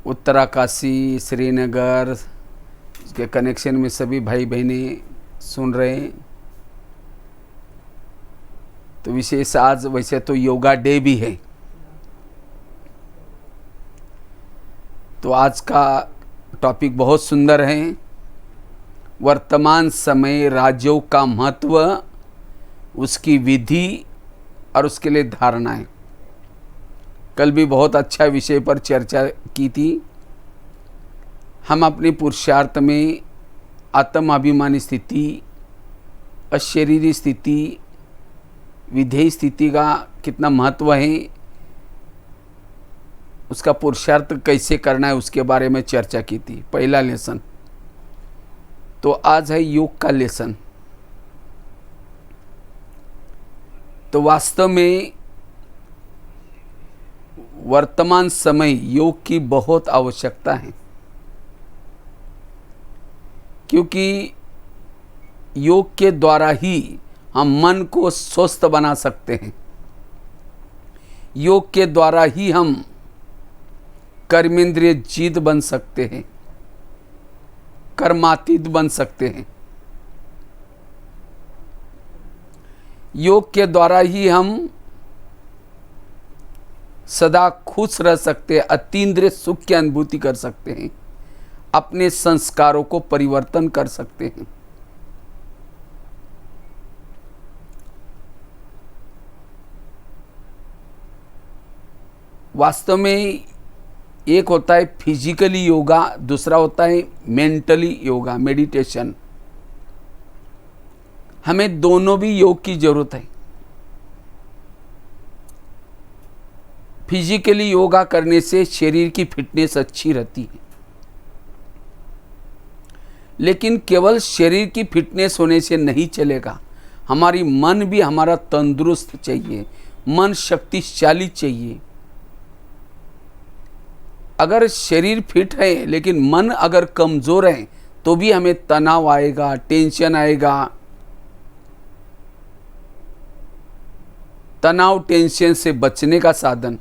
उत्तराकाशी, श्रीनगर के कनेक्शन में सभी भाई बहनें सुन रहे हैं। तो विशेष आज वैसे तो योगा डे भी है, तो आज का टॉपिक बहुत सुंदर है। वर्तमान समय राजयोग का महत्व, उसकी विधि और उसके लिए धारणाएं। कल भी बहुत अच्छा विषय पर चर्चा की थी। हम अपने पुरुषार्थ में आत्माभिमानी स्थिति, अशरीरी स्थिति, विधेय स्थिति का कितना महत्व है, उसका पुरुषार्थ कैसे करना है, उसके बारे में चर्चा की थी। पहला लेसन। तो आज है योग का लेसन। तो वास्तव में वर्तमान समय योग की बहुत आवश्यकता है, क्योंकि योग के द्वारा ही हम मन को स्वस्थ बना सकते हैं। योग के द्वारा ही हम कर्मेंद्रिय जीत बन सकते हैं, कर्मातीत बन सकते हैं। योग के द्वारा ही हम सदा खुश रह सकते हैं, अतीन्द्रिय सुख की अनुभूति कर सकते हैं, अपने संस्कारों को परिवर्तन कर सकते हैं। वास्तव में एक होता है फिजिकली योगा, दूसरा होता है मेंटली योगा, मेडिटेशन। हमें दोनों भी योग की जरूरत है। फिजिकली योगा करने से शरीर की फिटनेस अच्छी रहती है, लेकिन केवल शरीर की फिटनेस होने से नहीं चलेगा। हमारी मन भी हमारा तंदुरुस्त चाहिए, मन शक्तिशाली चाहिए। अगर शरीर फिट है लेकिन मन अगर कमज़ोर है तो भी हमें तनाव आएगा, टेंशन आएगा। तनाव टेंशन से बचने का साधन,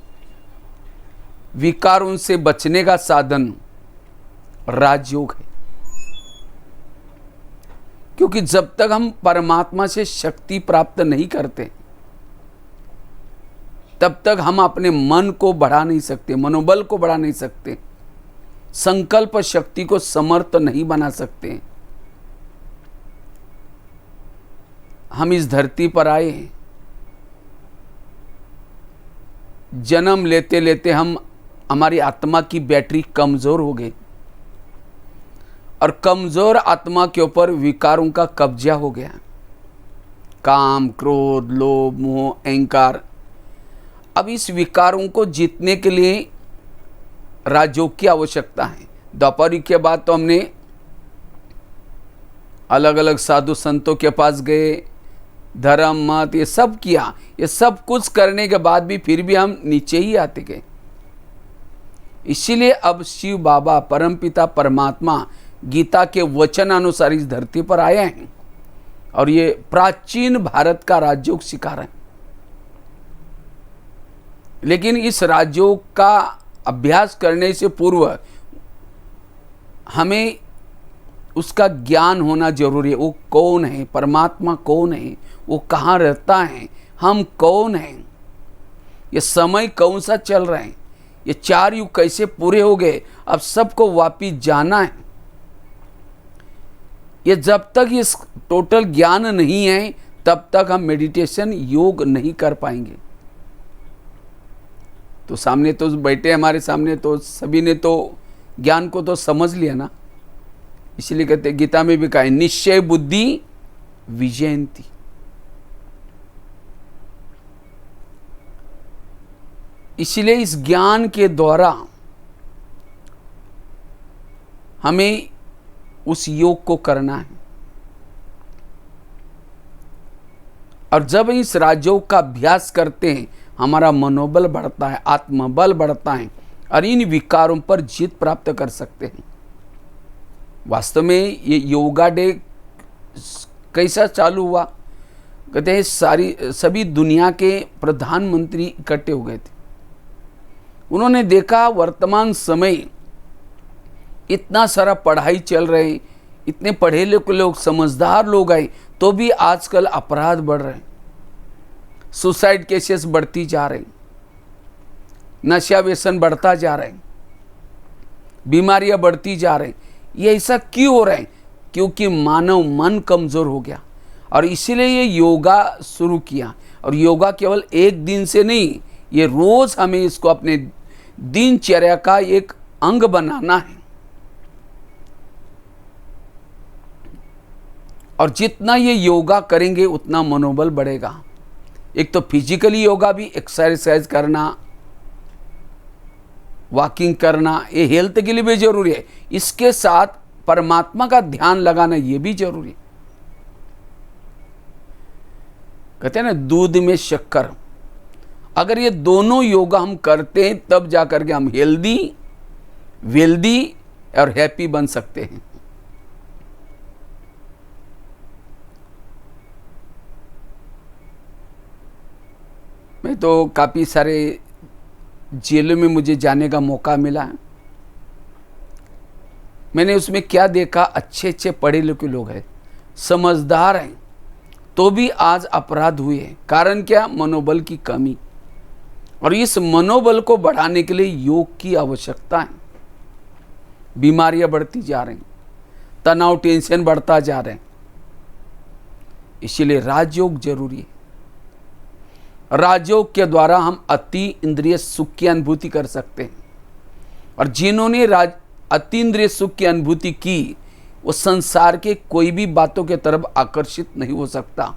विकारों से बचने का साधन राजयोग है। क्योंकि जब तक हम परमात्मा से शक्ति प्राप्त नहीं करते, तब तक हम अपने मन को बढ़ा नहीं सकते, मनोबल को बढ़ा नहीं सकते, संकल्प शक्ति को समर्थ नहीं बना सकते। हम इस धरती पर आए, जन्म लेते लेते हमारी आत्मा की बैटरी कमज़ोर हो गई, और कमज़ोर आत्मा के ऊपर विकारों का कब्जा हो गया। काम, क्रोध, लोभ, मोह, अहंकार। अब इस विकारों को जीतने के लिए राजयोग की आवश्यकता है। द्वापर युग के बाद तो हमने अलग अलग साधु संतों के पास गए, धर्म मत ये सब किया। ये सब कुछ करने के बाद भी फिर भी हम नीचे ही आते गए। इसीलिए अब शिव बाबा, परमपिता परमात्मा गीता के वचन अनुसार इस धरती पर आए हैं, और ये प्राचीन भारत का राजयोग सिखा रहे हैं। लेकिन इस राजयोग का अभ्यास करने से पूर्व हमें उसका ज्ञान होना जरूरी है। वो कौन है, परमात्मा कौन है, वो कहाँ रहता है, हम कौन हैं, ये समय कौन सा चल रहा है, ये 4 युग कैसे पूरे हो गए, अब सबको वापिस जाना है। ये जब तक इस टोटल ज्ञान नहीं है, तब तक हम मेडिटेशन योग नहीं कर पाएंगे। तो सामने तो बैठे हमारे सामने तो सभी ने तो ज्ञान को तो समझ लिया ना। इसलिए कहते गीता में भी कहा है, निश्चय बुद्धि विजयंती। इसलिए इस ज्ञान के द्वारा हमें उस योग को करना है। और जब इस राजयोग का अभ्यास करते हैं, हमारा मनोबल बढ़ता है, आत्मबल बढ़ता है, और इन विकारों पर जीत प्राप्त कर सकते हैं। वास्तव में ये योगा डे कैसा चालू हुआ? कहते हैं सभी दुनिया के प्रधानमंत्री इकट्ठे हो गए थे। उन्होंने देखा वर्तमान समय इतना सारा पढ़ाई चल रहे हैं, इतने पढ़े लिखे लोग, समझदार लोग आए, तो भी आजकल अपराध बढ़ रहे हैं, सुसाइड केसेस बढ़ती जा रहे हैं, नशा व्यसन बढ़ता जा रहा है, बीमारियां बढ़ती जा रही। ये ऐसा क्यों हो रहा है? क्योंकि मानव मन कमज़ोर हो गया, और इसीलिए ये योगा शुरू किया। और योगा केवल एक दिन से नहीं, ये रोज़ हमें इसको अपने दिनचर्या का एक अंग बनाना है। और जितना ये योगा करेंगे उतना मनोबल बढ़ेगा। एक तो फिजिकली योगा भी, एक्सरसाइज करना, वॉकिंग करना, ये हेल्थ के लिए भी जरूरी है। इसके साथ परमात्मा का ध्यान लगाना ये भी जरूरी है। कहते हैं ना, दूध में शक्कर। अगर ये दोनों योगा हम करते हैं तब जाकर के हम हेल्दी, वेल्दी और हैप्पी बन सकते हैं। मैं तो काफ़ी सारे जेलों में मुझे जाने का मौका मिला है। मैंने उसमें क्या देखा, अच्छे अच्छे पढ़े लिखे लोग हैं, समझदार हैं, तो भी आज अपराध हुए हैं। कारण क्या? मनोबल की कमी। और इस मनोबल को बढ़ाने के लिए योग की आवश्यकता है। बीमारियां बढ़ती जा रही, तनाव, टेंशन बढ़ता जा रहे हैं, इसलिए राजयोग जरूरी है। राजयोग के द्वारा हम अति इंद्रिय सुख की अनुभूति कर सकते हैं। और जिन्होंने अति इंद्रिय सुख की अनुभूति की, वो संसार के कोई भी बातों के तरफ आकर्षित नहीं हो सकता।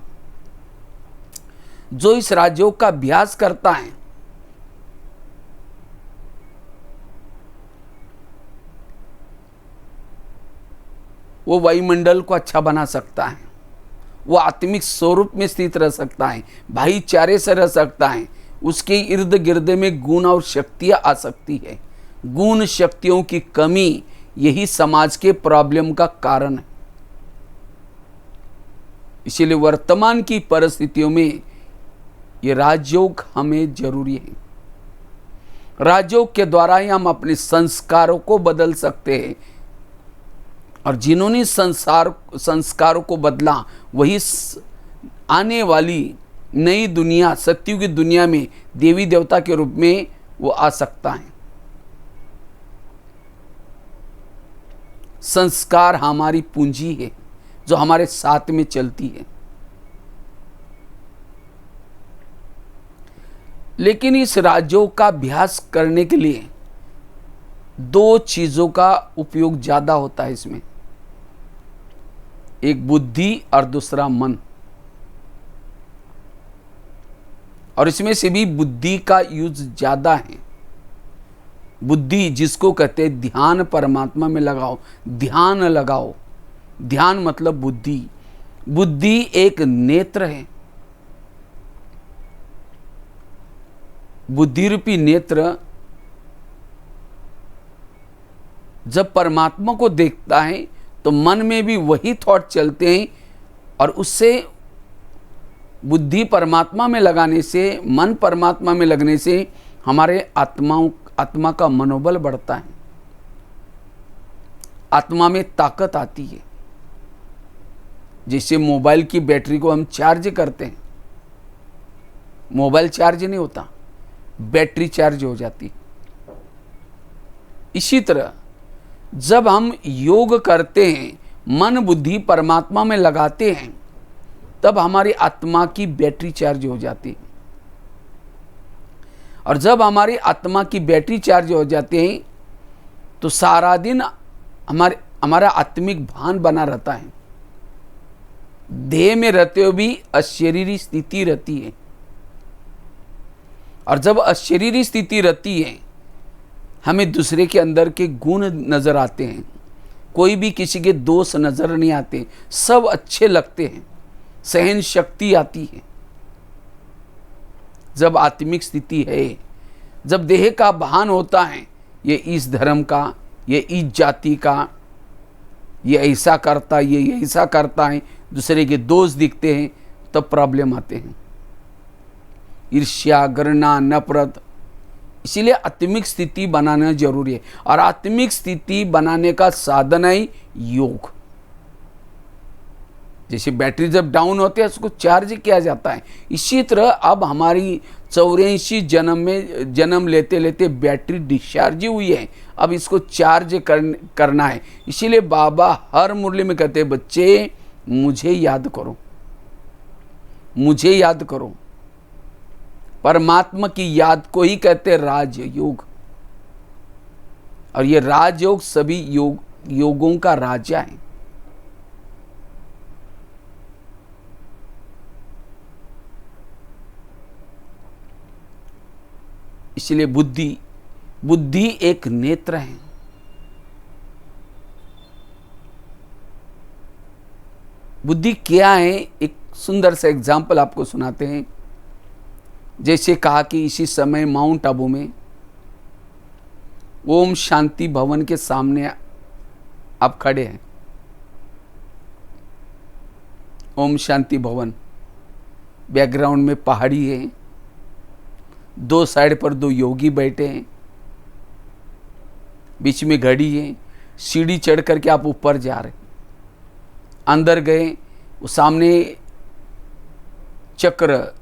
जो इस राजयोग का अभ्यास करता है, वो वायुमंडल को अच्छा बना सकता है, वो आत्मिक स्वरूप में स्थित रह सकता है, भाईचारे से रह सकता है, उसके इर्द गिर्द में गुण और शक्तियां आ सकती है। गुण शक्तियों की कमी यही समाज के प्रॉब्लम का कारण है। इसीलिए वर्तमान की परिस्थितियों में ये राजयोग हमें जरूरी है। राजयोग के द्वारा ही हम अपने संस्कारों को बदल सकते हैं। और जिन्होंने संस्कारों को बदला, वही आने वाली नई दुनिया, सत्युग की दुनिया में देवी देवता के रूप में वो आ सकता है। संस्कार हमारी पूंजी है जो हमारे साथ में चलती है। लेकिन इस राजयोग का अभ्यास करने के लिए दो चीजों का उपयोग ज्यादा होता है इसमें, एक बुद्धि और दूसरा मन। और इसमें से भी बुद्धि का यूज ज्यादा है। बुद्धि जिसको कहते हैं ध्यान, परमात्मा में लगाओ, ध्यान लगाओ। ध्यान मतलब बुद्धि। बुद्धि एक नेत्र है। बुद्धि रूपी नेत्र जब परमात्मा को देखता है तो मन में भी वही थॉट चलते हैं, और उससे बुद्धि परमात्मा में लगाने से, मन परमात्मा में लगने से हमारे आत्मा का मनोबल बढ़ता है, आत्मा में ताकत आती है। जैसे मोबाइल की बैटरी को हम चार्ज करते हैं, मोबाइल चार्ज नहीं होता, बैटरी चार्ज हो जाती। इसी तरह जब हम योग करते हैं, मन बुद्धि परमात्मा में लगाते हैं, तब हमारी आत्मा की बैटरी चार्ज हो जाती है। और जब हमारी आत्मा की बैटरी चार्ज हो जाती है तो सारा दिन हमारा आत्मिक भान बना रहता है। देह में रहते हुए भी अशरीरी स्थिति रहती है। और जब अशरीरी स्थिति रहती है, हमें दूसरे के अंदर के गुण नजर आते हैं, कोई भी किसी के दोष नजर नहीं आते, सब अच्छे लगते हैं, सहन शक्ति आती है। जब आत्मिक स्थिति है, जब देह का भान होता है, ये इस धर्म का, ये इस जाति का, ये ऐसा करता, ये ऐसा करता है, दूसरे के दोष दिखते हैं, तब प्रॉब्लम आते हैं। ईर्ष्या, घृणा, नफरत, इसीलिए आत्मिक स्थिति बनाना जरूरी है, और आत्मिक स्थिति बनाने का साधन है योग। जैसे बैटरी जब डाउन होती है उसको चार्ज किया जाता है, इसी तरह अब हमारी 84 जन्म में जन्म लेते लेते बैटरी डिस्चार्ज हुई है, अब इसको चार्ज करना है। इसीलिए बाबा हर मुरली में कहते हैं, बच्चे मुझे याद करो, मुझे याद करो। परमात्मा की याद को ही कहते हैं राजयोग, और ये राजयोग सभी योगों का राजा है। इसलिए बुद्धि एक नेत्र है। बुद्धि क्या है, एक सुंदर सा एग्जाम्पल आपको सुनाते हैं। जैसे कहा कि इसी समय माउंट आबू में ओम शांति भवन के सामने आप खड़े हैं। ओम शांति भवन, बैकग्राउंड में पहाड़ी है, दो साइड पर दो योगी बैठे हैं, बीच में घड़ी है, सीढ़ी चढ़ करके आप ऊपर जा रहे हैं। अंदर गए, वो सामने चक्र,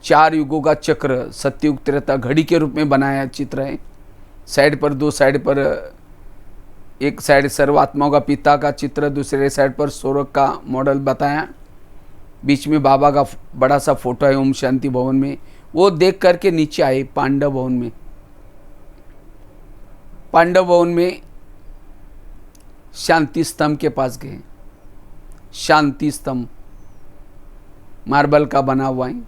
4 युगों का चक्र, सत्ययुग त्रेता घड़ी के रूप में बनाया चित्र है। साइड पर, दो साइड पर, एक साइड सर्वात्माओं का पिता का चित्र, दूसरे साइड पर सौरभ का मॉडल बताया, बीच में बाबा का बड़ा सा फोटो है ओम शांति भवन में। वो देख करके नीचे आए पांडव भवन में। पांडव भवन में शांति स्तंभ के पास गए। शांति स्तंभ मार्बल का बना हुआ है,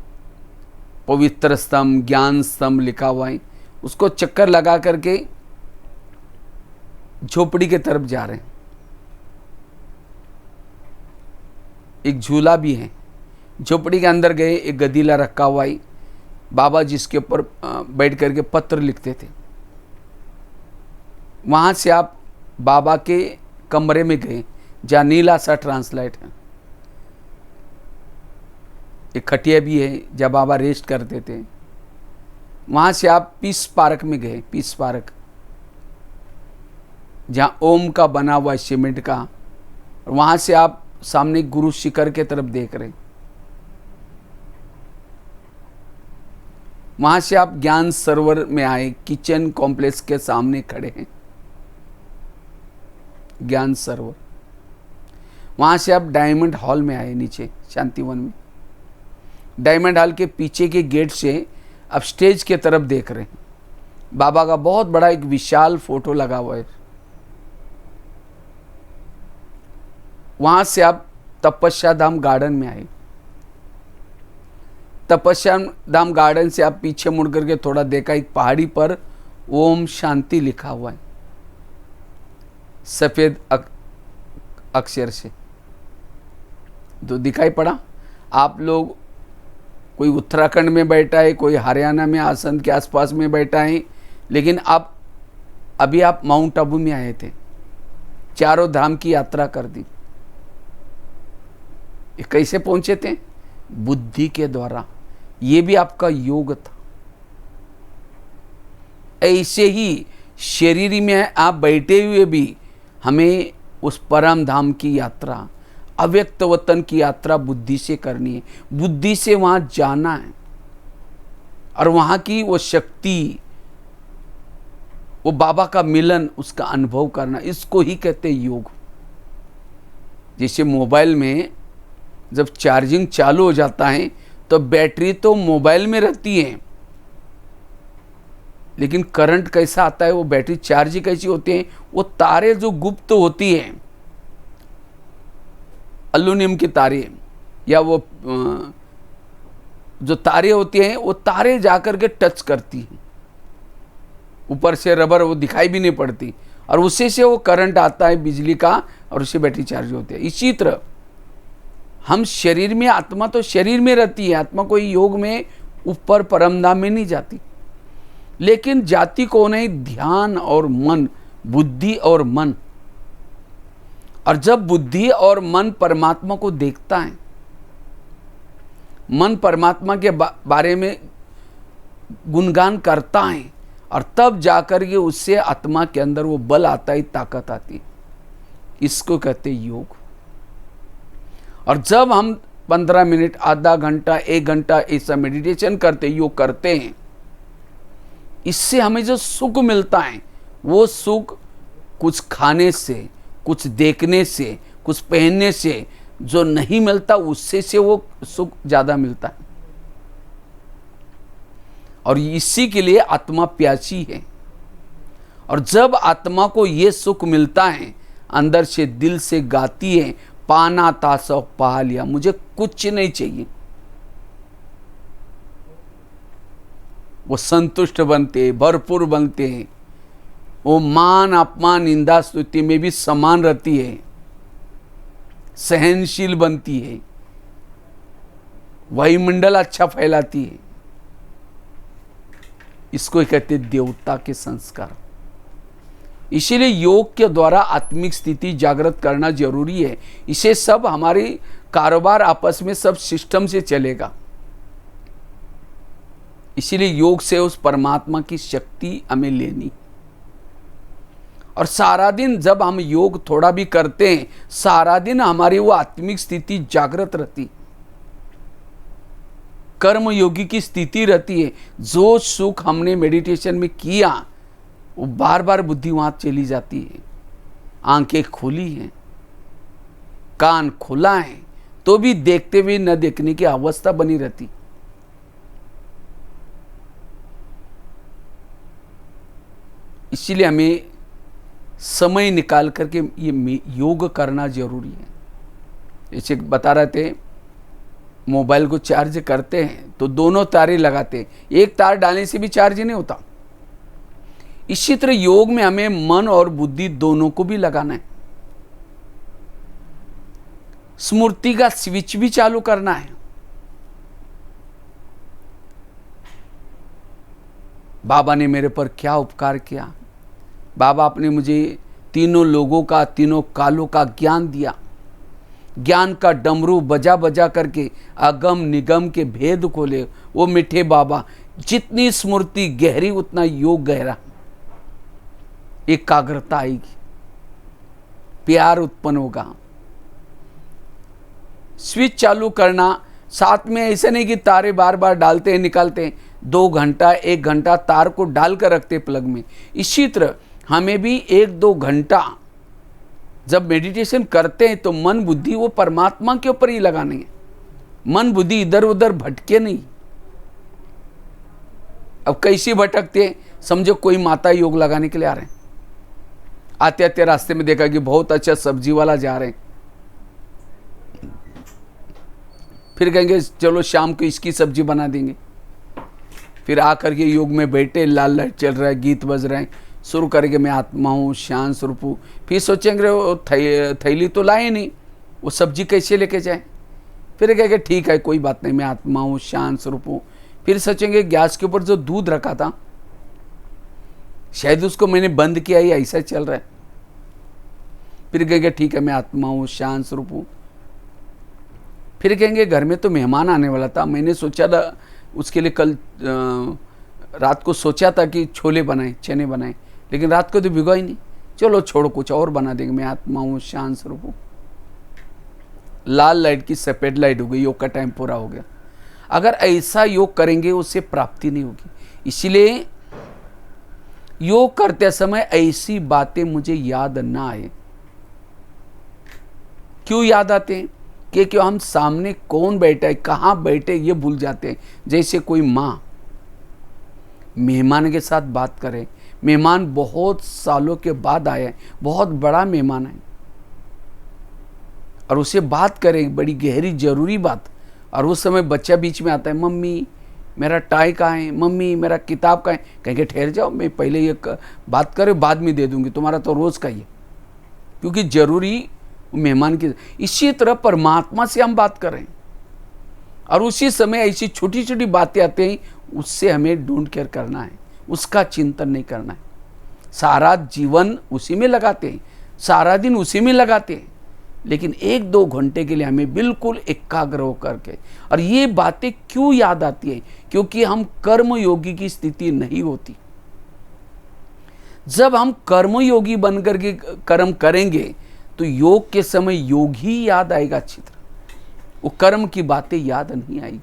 पवित्र स्तंभ, ज्ञान स्तंभ लिखा हुआ है। उसको चक्कर लगा करके झोपड़ी के तरफ जा रहे हैं। एक झूला भी है। झोपड़ी के अंदर गए, एक गदीला रखा हुआ है, बाबा जिसके ऊपर बैठ करके पत्र लिखते थे। वहां से आप बाबा के कमरे में गए जहाँ नीला सा ट्रांसलाइट है। एक खटिया भी है जहाँ बाबा रेस्ट करते थे। वहाँ से आप पीस पार्क में गए, पीस पार्क जहाँ ओम का बना हुआ है सीमेंट का। और वहाँ से आप सामने गुरु शिखर के तरफ देख रहे। वहाँ से आप ज्ञान सरोवर में आए, किचन कॉम्प्लेक्स के सामने खड़े हैं ज्ञान सरोवर। वहाँ से आप डायमंड हॉल में आए, नीचे शांतिवन में। डायमंड हॉल के पीछे के गेट से आप स्टेज के तरफ देख रहे हैं। बाबा का बहुत बड़ा एक विशाल फोटो लगा हुआ है। वहाँ से आप तपस्या धाम गार्डन में आए। तपस्या धाम गार्डन से आप पीछे मुड़ करके थोड़ा देखा, एक पहाड़ी पर ओम शांति लिखा हुआ है सफेद अक्षर से। तो दिखाई पड़ा। आप लोग, कोई उत्तराखंड में बैठा है, कोई हरियाणा में आसन के आसपास में बैठा है, लेकिन अभी आप माउंट आबू में आए थे, चारों धाम की यात्रा कर दी। ये कैसे पहुंचे थे? बुद्धि के द्वारा। ये भी आपका योग था। ऐसे ही शरीर में आप बैठे हुए भी हमें उस परम धाम की यात्रा, अव्यक्त वतन की यात्रा बुद्धि से करनी है। बुद्धि से वहां जाना है और वहां की वो शक्ति, वो बाबा का मिलन, उसका अनुभव करना, इसको ही कहते हैं योग। जैसे मोबाइल में जब चार्जिंग चालू हो जाता है तो बैटरी तो मोबाइल में रहती है, लेकिन करंट कैसा आता है, वो बैटरी चार्ज कैसी होती है, वो तारे जो गुप्त होती है, एल्युमिनियम की तारे या वो जो तारे होती हैं, वो तारे जाकर के टच करती हैं। ऊपर से रबर, वो दिखाई भी नहीं पड़ती, और उसी से वो करंट आता है बिजली का, और उससे बैटरी चार्ज होती है। इसी तरह हम शरीर में, आत्मा तो शरीर में रहती है, आत्मा कोई योग में ऊपर परमधाम में नहीं जाती, लेकिन जाति कौन है? ध्यान और मन, बुद्धि और मन। और जब बुद्धि और मन परमात्मा को देखता है, मन परमात्मा के बारे में गुणगान करता है और तब जाकर के उससे आत्मा के अंदर वो बल आता है, ताकत आती है। इसको कहते हैं योग। और जब हम 15 मिनट, आधा घंटा, 1 घंटा ऐसा मेडिटेशन करते, योग करते हैं, इससे हमें जो सुख मिलता है वो सुख कुछ खाने से, कुछ देखने से, कुछ पहनने से जो नहीं मिलता, उससे से वो सुख ज़्यादा मिलता है। और इसी के लिए आत्मा प्यासी है। और जब आत्मा को ये सुख मिलता है, अंदर से, दिल से गाती है, पाना तासा पा लिया, मुझे कुछ नहीं चाहिए। वो संतुष्ट बनते हैं, भरपूर बनते हैं। वो मान अपमान निंदा स्तुति में भी समान रहती है, सहनशील बनती है, वायुमंडल अच्छा फैलाती है। इसको कहते देवता के संस्कार। इसीलिए योग के द्वारा आत्मिक स्थिति जागृत करना जरूरी है। इसे सब हमारी कारोबार आपस में सब सिस्टम से चलेगा। इसीलिए योग से उस परमात्मा की शक्ति हमें लेनी। और सारा दिन जब हम योग थोड़ा भी करते हैं, सारा दिन हमारी वो आत्मिक स्थिति जागृत रहती, कर्म योगी की स्थिति रहती है। जो सुख हमने मेडिटेशन में किया वो बार बार बुद्धि वहां चली जाती है। आंखें खुली हैं, कान खुला है, तो भी देखते हुए न देखने की अवस्था बनी रहती। इसीलिए हमें समय निकाल करके ये योग करना जरूरी है। जैसे बता रहे थे, मोबाइल को चार्ज करते हैं तो दोनों तारें लगाते हैं, एक तार डालने से भी चार्ज नहीं होता। इसी तरह योग में हमें मन और बुद्धि दोनों को भी लगाना है। स्मृति का स्विच भी चालू करना है। बाबा ने मेरे पर क्या उपकार किया, बाबा आपने मुझे तीनों लोगों का, तीनों कालों का ज्ञान दिया। ज्ञान का डमरू बजा बजा करके अगम निगम के भेद खोले वो मीठे बाबा। जितनी स्मृति गहरी उतना योग गहरा। एकाग्रता आएगी, प्यार उत्पन्न होगा। स्विच चालू करना साथ में ऐसे नहीं कि तारे बार बार डालते हैं निकालते हैं। 2 घंटा 1 घंटा तार को डाल कर रखते प्लग में। इसी तरह हमें भी 1-2 घंटा जब मेडिटेशन करते हैं तो मन बुद्धि वो परमात्मा के ऊपर ही लगानी है। मन बुद्धि इधर उधर भटके नहीं। अब कैसे भटकते हैं, समझो कोई माता योग लगाने के लिए आ रहे हैं, आते आते रास्ते में देखा कि बहुत अच्छा सब्जी वाला जा रहे हैं, फिर कहेंगे चलो शाम को इसकी सब्जी बना देंगे। फिर आकर के योग में बैठे, लाल लाइट चल रहा है, गीत बज रहे हैं, शुरू करेंगे मैं आत्मा हूँ, शांत स्वरूप हूँ। फिर सोचेंगे वो थैली तो लाए नहीं, वो सब्जी कैसे लेके जाए। फिर कहेंगे ठीक है कोई बात नहीं, मैं आत्मा हूँ, शांत स्वरूप हूँ। फिर सोचेंगे गैस के ऊपर जो दूध रखा था शायद उसको मैंने बंद किया ही, ऐसा चल रहा है। फिर कहेंगे ठीक है मैं आत्मा हूँ, शांत स्वरूप हूँ। फिर कहेंगे घर में तो मेहमान आने वाला था, मैंने सोचा था उसके लिए कल रात को सोचा था कि छोले बनाए, चने बनाए, लेकिन रात को तो भिगो ही नहीं, चलो छोड़ो कुछ और बना देंगे, मैं आत्मा हूँ, शांत स्वरूप हूँ। लाल लाइट की सफेद लाइट हो गई, योग का टाइम पूरा हो गया। अगर ऐसा योग करेंगे उससे प्राप्ति नहीं होगी। इसीलिए योग करते समय ऐसी बातें मुझे याद ना आए। क्यों याद आते हैं? क्योंकि हम सामने कौन बैठा है, कहाँ बैठे, ये भूल जाते हैं। जैसे कोई माँ मेहमान के साथ बात करे, मेहमान बहुत सालों के बाद आया है, बहुत बड़ा मेहमान है, और उसे बात करे बड़ी गहरी जरूरी बात, और उस समय बच्चा बीच में आता है, मम्मी मेरा टाई कहाँ है, मम्मी मेरा किताब कहाँ है। कहेंगे ठहर जाओ, मैं पहले ये बात करे बाद में दे दूंगी, तुम्हारा तो रोज़ का ही है, क्योंकि जरूरी मेहमान की। इसी तरह परमात्मा से हम बात करें और उसी समय ऐसी छोटी छोटी बातें आती हैं, उससे हमें डोंट केयर करना है, उसका चिंतन नहीं करना है। सारा जीवन उसी में लगाते हैं, सारा दिन उसी में लगाते हैं, लेकिन 1-2 घंटे के लिए हमें बिल्कुल एकाग्र होकर के, और ये बातें क्यों याद आती है, क्योंकि हम कर्मयोगी की स्थिति नहीं होती। जब हम कर्मयोगी बनकर के कर्म करेंगे तो योग के समय योग ही याद आएगा अच्छी तरह, वो कर्म की बातें याद नहीं आएगी।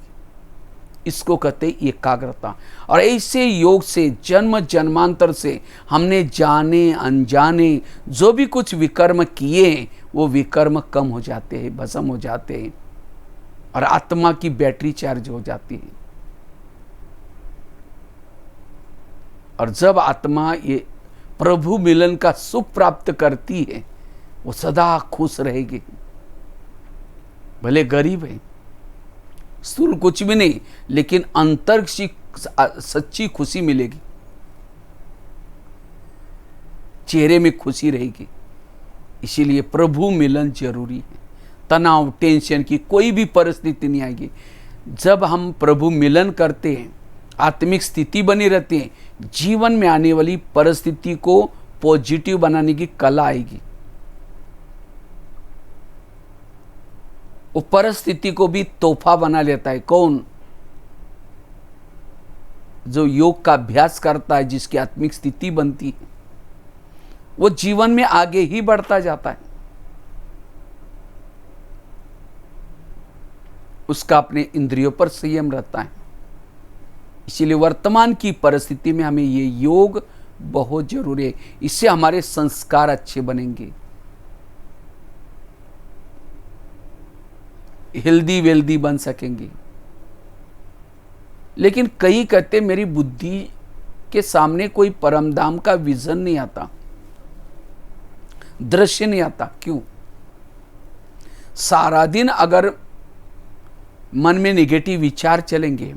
इसको कहते हैं एकाग्रता। और ऐसे योग से जन्म जन्मांतर से हमने जाने अनजाने जो भी कुछ विकर्म किए वो विकर्म कम हो जाते हैं, भस्म हो जाते हैं, और आत्मा की बैटरी चार्ज हो जाती है। और जब आत्मा ये प्रभु मिलन का सुख प्राप्त करती है, वो सदा खुश रहेगी। भले गरीब है, स्थूल कुछ भी नहीं, लेकिन अंतर की सच्ची खुशी मिलेगी, चेहरे में खुशी रहेगी। इसीलिए प्रभु मिलन जरूरी है। तनाव टेंशन की कोई भी परिस्थिति नहीं आएगी। जब हम प्रभु मिलन करते हैं, आत्मिक स्थिति बनी रहती है, जीवन में आने वाली परिस्थिति को पॉजिटिव बनाने की कला आएगी। वो परिस्थिति को भी तोहफा बना लेता है। कौन? जो योग का अभ्यास करता है, जिसकी आत्मिक स्थिति बनती है, वो जीवन में आगे ही बढ़ता जाता है। उसका अपने इंद्रियों पर संयम रहता है। इसीलिए वर्तमान की परिस्थिति में हमें ये योग बहुत जरूरी है। इससे हमारे संस्कार अच्छे बनेंगे, हेल्दी वेल्दी बन सकेंगे। लेकिन कई कहते मेरी बुद्धि के सामने कोई परमधाम का विजन नहीं आता, दृश्य नहीं आता। क्यों? सारा दिन अगर मन में नेगेटिव विचार चलेंगे,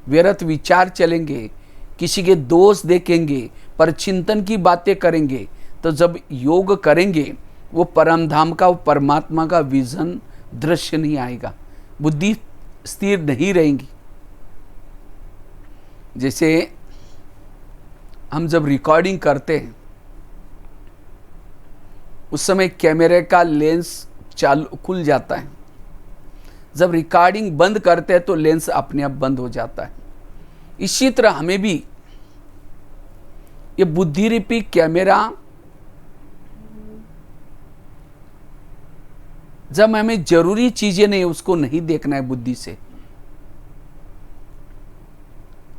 व्यर्थ विचार चलेंगे, किसी के दोष देखेंगे, परचिंतन की बातें करेंगे, तो जब योग करेंगे वो परमधाम का, वो परमात्मा का विजन, दृश्य नहीं आएगा। बुद्धि स्थिर नहीं रहेंगी। जैसे हम जब रिकॉर्डिंग करते हैं उस समय कैमरे का लेंस चालू खुल जाता है, जब रिकॉर्डिंग बंद करते हैं तो लेंस अपने आप बंद हो जाता है। इसी तरह हमें भी ये बुद्धि रूपी कैमरा, जब हमें जरूरी चीजें नहीं, उसको नहीं देखना है बुद्धि से।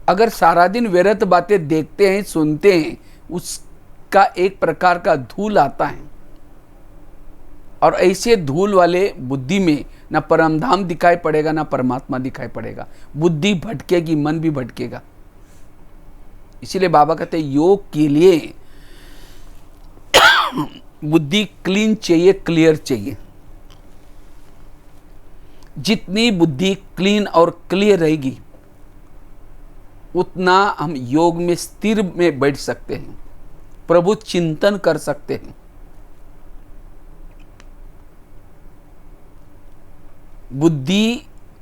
अगर सारा दिन व्यर्थ बातें देखते हैं, सुनते हैं, उसका एक प्रकार का धूल आता है। और ऐसे धूल वाले बुद्धि में ना परमधाम दिखाई पड़ेगा, ना परमात्मा दिखाई पड़ेगा। बुद्धि भटकेगी, मन भी भटकेगा। इसीलिए बाबा कहते हैं योग के लिए बुद्धि क्लीन चाहिए, क्लियर चाहिए। जितनी बुद्धि क्लीन और क्लियर रहेगी उतना हम योग में स्थिर में बैठ सकते हैं, प्रभु चिंतन कर सकते हैं। बुद्धि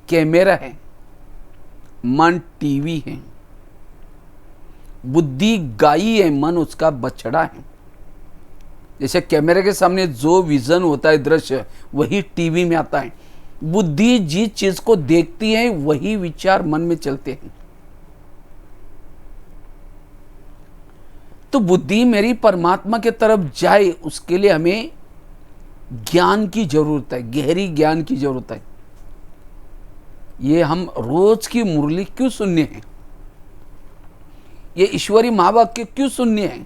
कैमरा है, मन टीवी है। बुद्धि गाय है, मन उसका बछड़ा है। जैसे कैमरे के सामने जो विजन होता है, दृश्य, वही टीवी में आता है। बुद्धि जिस चीज को देखती है वही विचार मन में चलते हैं। तो बुद्धि मेरी परमात्मा के तरफ जाए, उसके लिए हमें ज्ञान की जरूरत है, गहरी ज्ञान की जरूरत है। ये हम रोज की मुरली क्यों सुनने हैं? ये ईश्वरी महावाक्य क्यों सुनने हैं?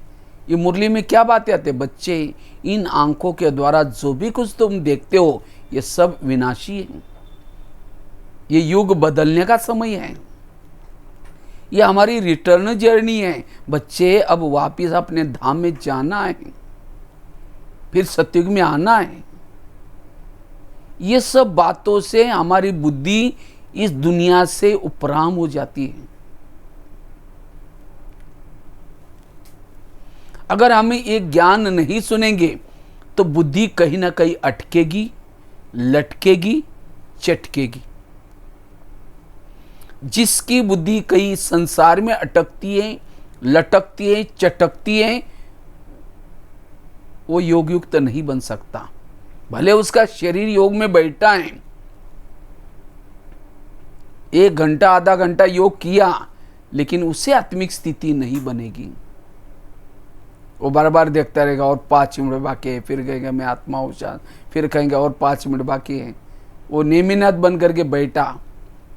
ये मुरली में क्या बातें आते हैं? बच्चे, इन आंखों के द्वारा जो भी कुछ तुम देखते हो ये सब विनाशी है। ये युग बदलने का समय है। ये हमारी रिटर्न जर्नी है। बच्चे, अब वापिस अपने धाम में जाना है, फिर सतयुग में आना है। ये सब बातों से हमारी बुद्धि इस दुनिया से उपराम हो जाती है। अगर हम ये ज्ञान नहीं सुनेंगे तो बुद्धि कहीं ना कहीं अटकेगी, लटकेगी, चटकेगी। जिसकी बुद्धि कहीं संसार में अटकती है, लटकती है, चटकती है, वो योगयुक्त नहीं बन सकता। भले उसका शरीर योग में बैठा है, 1 घंटा आधा घंटा योग किया, लेकिन उससे आत्मिक स्थिति नहीं बनेगी। वो बार बार देखता रहेगा और 5 मिनट बाकी है, फिर कहेगा मैं आत्मा हूँ शांत, फिर कहेंगे और 5 मिनट बाकी है। वो नियमित बन करके बैठा,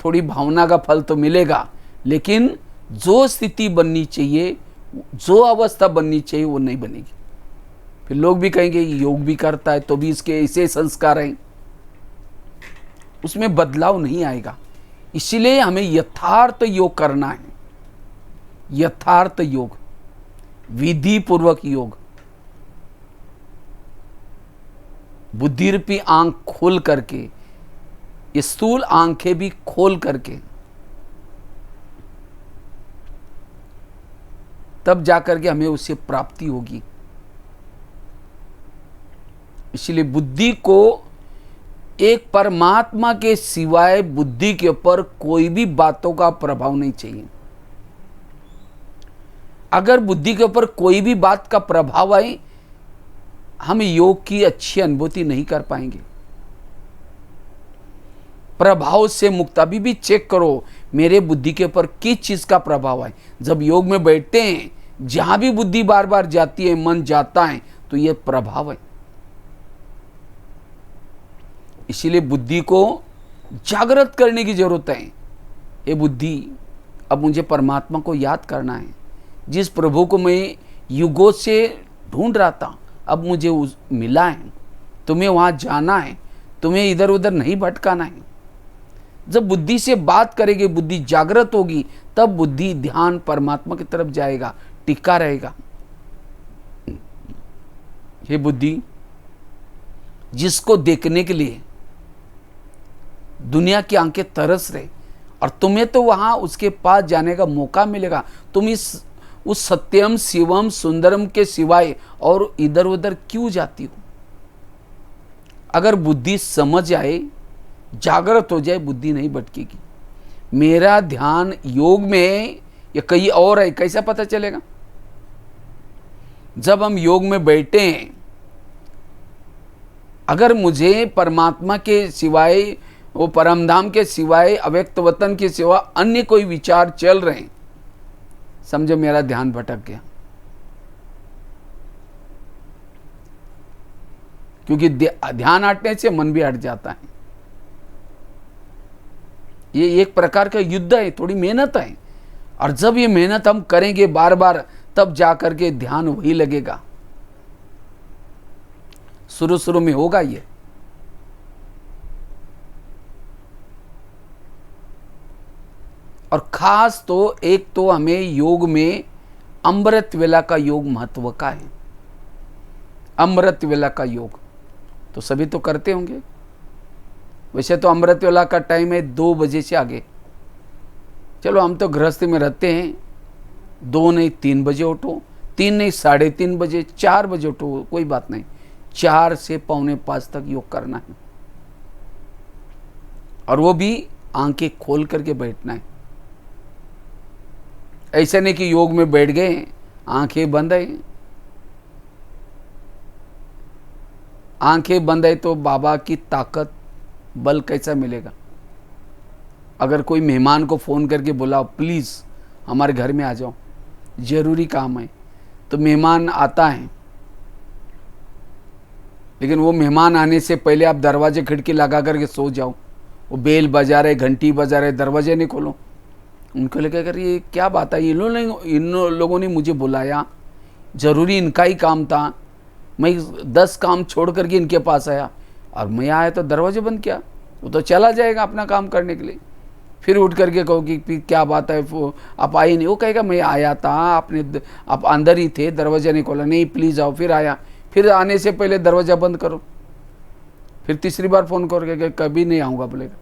थोड़ी भावना का फल तो मिलेगा, लेकिन जो स्थिति बननी चाहिए, जो अवस्था बननी चाहिए वो नहीं बनेगी। फिर लोग भी कहेंगे योग भी करता है तो भी इसके ऐसे संस्कार हैं, उसमें बदलाव नहीं आएगा। इसीलिए हमें यथार्थ योग करना है, यथार्थ योग, विधि पूर्वक योग, बुद्धि रूपी आंख खोल करके, स्थूल आंखें भी खोल करके, तब जाकर के हमें उससे प्राप्ति होगी। इसलिए बुद्धि को एक परमात्मा के सिवाय बुद्धि के ऊपर कोई भी बातों का प्रभाव नहीं चाहिए। अगर बुद्धि के ऊपर कोई भी बात का प्रभाव आए, हम योग की अच्छी अनुभूति नहीं कर पाएंगे। प्रभाव से मुक्त, अभी भी चेक करो मेरे बुद्धि के ऊपर किस चीज का प्रभाव है। जब योग में बैठते हैं, जहां भी बुद्धि बार बार जाती है, मन जाता है, तो यह प्रभाव है। इसीलिए बुद्धि को जागृत करने की जरूरत है। ये बुद्धि, अब मुझे परमात्मा को याद करना है, जिस प्रभु को मैं युगों से ढूंढ रहा था, अब मुझे मिला है। तुम्हें वहां जाना है, तुम्हें इधर उधर नहीं भटकाना है। जब बुद्धि से बात करेगी, बुद्धि जागृत होगी, तब बुद्धि ध्यान परमात्मा की तरफ जाएगा, टिका रहेगा। ये बुद्धि जिसको देखने के लिए दुनिया की आंखें तरस रहे, और तुम्हें तो वहां उसके पास जाने का मौका मिलेगा, तुम उस सत्यम शिवम सुंदरम के सिवाय और इधर उधर क्यों जाती हो? अगर बुद्धि समझ आए, जागृत हो जाए, बुद्धि नहीं भटकेगी। मेरा ध्यान योग में या कहीं और है, कैसा पता चलेगा? जब हम योग में बैठे हैं, अगर मुझे परमात्मा के सिवाय, वो परमधाम के सिवाय, अव्यक्त वतन के सिवा अन्य कोई विचार चल रहे हैं, समझो मेरा ध्यान भटक गया। क्योंकि ध्यान हटने से मन भी हट जाता है। ये एक प्रकार का युद्ध है, थोड़ी मेहनत है, और जब ये मेहनत हम करेंगे बार बार, तब जाकर के ध्यान वही लगेगा। शुरू शुरू में होगा ये। और खास तो एक तो हमें योग में अमृत वेला का योग महत्व का है। अमृत वेला का योग तो सभी तो करते होंगे। वैसे तो अमृत वेला का टाइम है 2 बजे से आगे। चलो हम तो गृहस्थी में रहते हैं, 2 नहीं 3 बजे उठो, 3 नहीं 3:30 बजे, 4 बजे उठो, कोई बात नहीं। 4 से 4:45 तक योग करना है, और वो भी आंखें खोल करके बैठना है। ऐसा नहीं कि योग में बैठ गए, आंखें बंद है। आंखें बंद है तो बाबा की ताकत, बल कैसा मिलेगा? अगर कोई मेहमान को फ़ोन करके बुलाओ, प्लीज़ हमारे घर में आ जाओ, ज़रूरी काम है, तो मेहमान आता है, लेकिन वो मेहमान आने से पहले आप दरवाजे खिड़की लगा करके सो जाओ। वो बेल बजा रहे, घंटी बजा रहे, दरवाजे नहीं खोलो। उनको लगे अगर ये क्या बात है, इन लोगों ने मुझे बुलाया, ज़रूरी इनका ही काम था, मैं 10 काम छोड़ करके इनके पास आया, और मैं आया तो दरवाजे बंद किया, वो तो चला जाएगा अपना काम करने के लिए। फिर उठ करके कहो कि क्या बात है, आप आए नहीं? वो कहेगा मैं आया था, आप अंदर ही थे, दरवाजा नहीं खोला। नहीं प्लीज़ आओ। फिर आया, फिर आने से पहले दरवाज़ा बंद करो। फिर तीसरी बार फ़ोन करके कभी नहीं आऊँगा बोलेगा।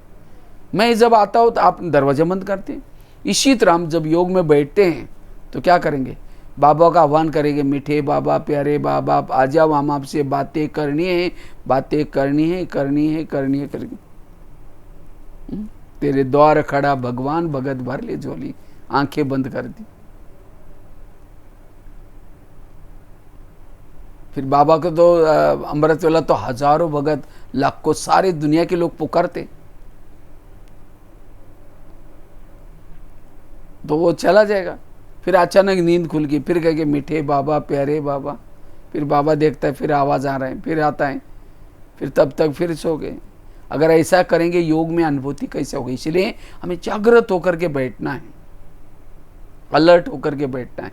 मैं जब आता हूँ तो आप दरवाज़ा बंद करते हैं। इसी तरह हम जब योग में बैठते हैं तो क्या करेंगे? बाबा का आह्वान करेंगे, मीठे बाबा, प्यारे बाबा, आप आ जाओ, हम आपसे बातें करनी है, बातें करनी है, करनी है, करनी है, करनी। तेरे द्वार खड़ा भगवान, भगत भर ले झोली। आंखें बंद कर दी। फिर बाबा को तो अमृत वेला तो हजारों भगत, लाखों, सारे दुनिया के लोग पुकारते, तो वो चला जाएगा। फिर अचानक नींद खुल गई, फिर कहेंगे मीठे बाबा, प्यारे बाबा। फिर बाबा देखता है, फिर आवाज़ आ रहा है, फिर आता है, फिर तब तक फिर सो गए। अगर ऐसा करेंगे योग में अनुभूति कैसे होगी? इसलिए हमें जागृत होकर के बैठना है, अलर्ट होकर के बैठना है।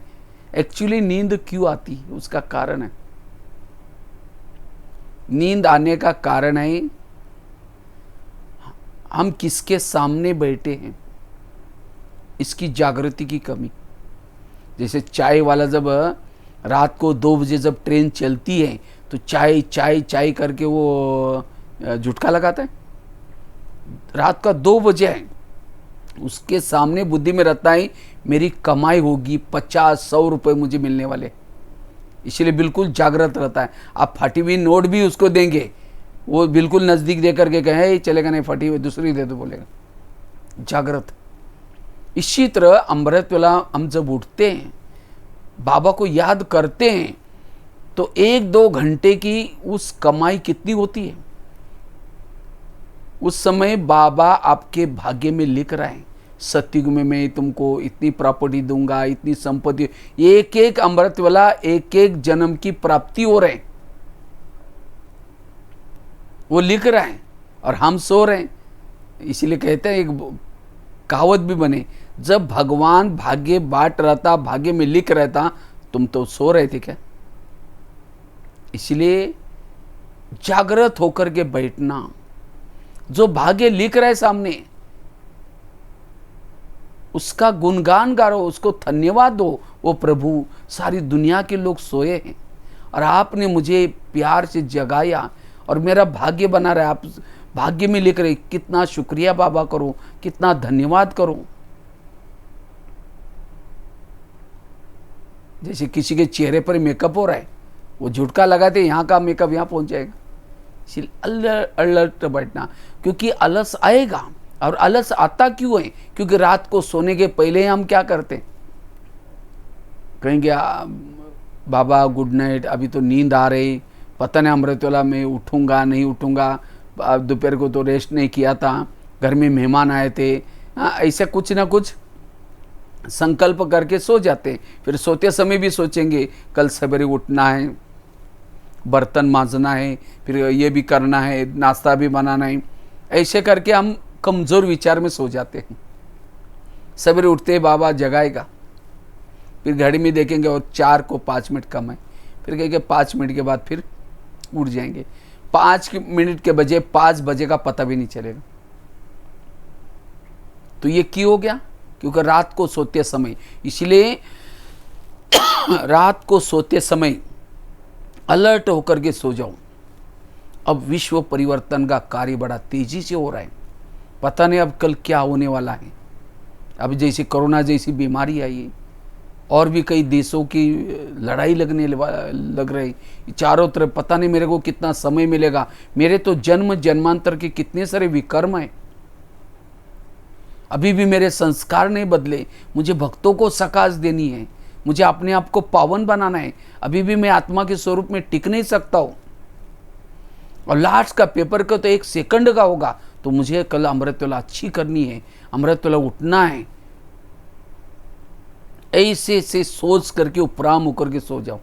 एक्चुअली नींद क्यों आती है, उसका कारण है, नींद आने का कारण है हम किसके सामने बैठे हैं, इसकी जागृति की कमी। जैसे चाय वाला जब रात को 2 बजे जब ट्रेन चलती है तो चाय चाय चाय करके वो झुटका लगाता है। रात का 2 बजे है, उसके सामने बुद्धि में रहता है मेरी कमाई होगी, 50-100 रुपये मुझे मिलने वाले, इसलिए बिल्कुल जागृत रहता है। आप फटी हुई नोट भी उसको देंगे, वो बिल्कुल नज़दीक दे करके कहे चलेगा नहीं, फटी हुई दूसरी दे दो, बोलेगा, जागृत। इसी तरह अमृत वेला हम जब उठते हैं, बाबा को याद करते हैं, तो 1-2 घंटे की उस कमाई कितनी होती है, उस समय बाबा आपके भाग्य में लिख रहे हैं, सतयुग में मैं तुमको इतनी प्रॉपर्टी दूंगा, इतनी संपत्ति। एक एक अमृत वेला एक एक जन्म की प्राप्ति हो रहे हैं, वो लिख रहे हैं और हम सो रहे हैं। इसीलिए कहते हैं, एक कहावत भी बने, जब भगवान भाग्य बांट रहता, भाग्य में लिख रहता, तुम तो सो रहे थे क्या? इसलिए जागृत होकर के बैठना, जो भाग्य लिख रहा है सामने, उसका गुणगान गाओ, उसको धन्यवाद दो। वो प्रभु, सारी दुनिया के लोग सोए हैं और आपने मुझे प्यार से जगाया और मेरा भाग्य बना रहा है, आप भाग्य में लिख रहे, कितना शुक्रिया बाबा करो, कितना धन्यवाद करो। जैसे किसी के चेहरे पर मेकअप हो रहा है, वो झुटका लगाते, यहाँ का मेकअप यहाँ पहुंच जाएगा। इसलिए अलर्ट बैठना, क्योंकि आलस आएगा। और आलस आता क्यों है? क्योंकि रात को सोने के पहले हम क्या करते, कहेंगे बाबा गुड नाइट, अभी तो नींद आ रही, पता नहीं अमृतवेला में उठूंगा नहीं उठूंगा, दोपहर को तो रेस्ट नहीं किया था, घर में मेहमान आए थे, ऐसे कुछ ना कुछ संकल्प करके सो जाते। फिर सोते समय भी सोचेंगे कल सवेरे उठना है, बर्तन मांजना है, फिर ये भी करना है, नाश्ता भी बनाना है। ऐसे करके हम कमज़ोर विचार में सो जाते हैं। सवेरे उठते बाबा जगाएगा, फिर घड़ी में देखेंगे और 4 को 5 मिनट कम है, फिर कहेंगे 5 मिनट के बाद फिर उठ जाएंगे। 5 मिनट के बजे 5 बजे का पता भी नहीं चलेगा। तो ये क्यों हो गया? क्योंकि रात को सोते समय, इसलिए रात को सोते समय अलर्ट होकर के सो जाओ। अब विश्व परिवर्तन का कार्य बड़ा तेजी से हो रहा है, पता नहीं अब कल क्या होने वाला है। अब जैसे कोरोना जैसी बीमारी आई है, और भी कई देशों की लड़ाई लग रही, चारों तरफ पता नहीं मेरे को कितना समय मिलेगा। मेरे तो जन्म जन्मांतर के कितने सारे विकर्म हैं, अभी भी मेरे संस्कार नहीं बदले। मुझे भक्तों को सकाश देनी है, मुझे अपने आप को पावन बनाना है, अभी भी मैं आत्मा के स्वरूप में टिक नहीं सकता हूँ। और लास्ट का पेपर का तो 1 सेकंड का होगा, तो मुझे कल अमृतवेला अच्छी करनी है, अमृतवेला उठना है। ऐसे से सोच करके उपराम होकर के सो जाओ,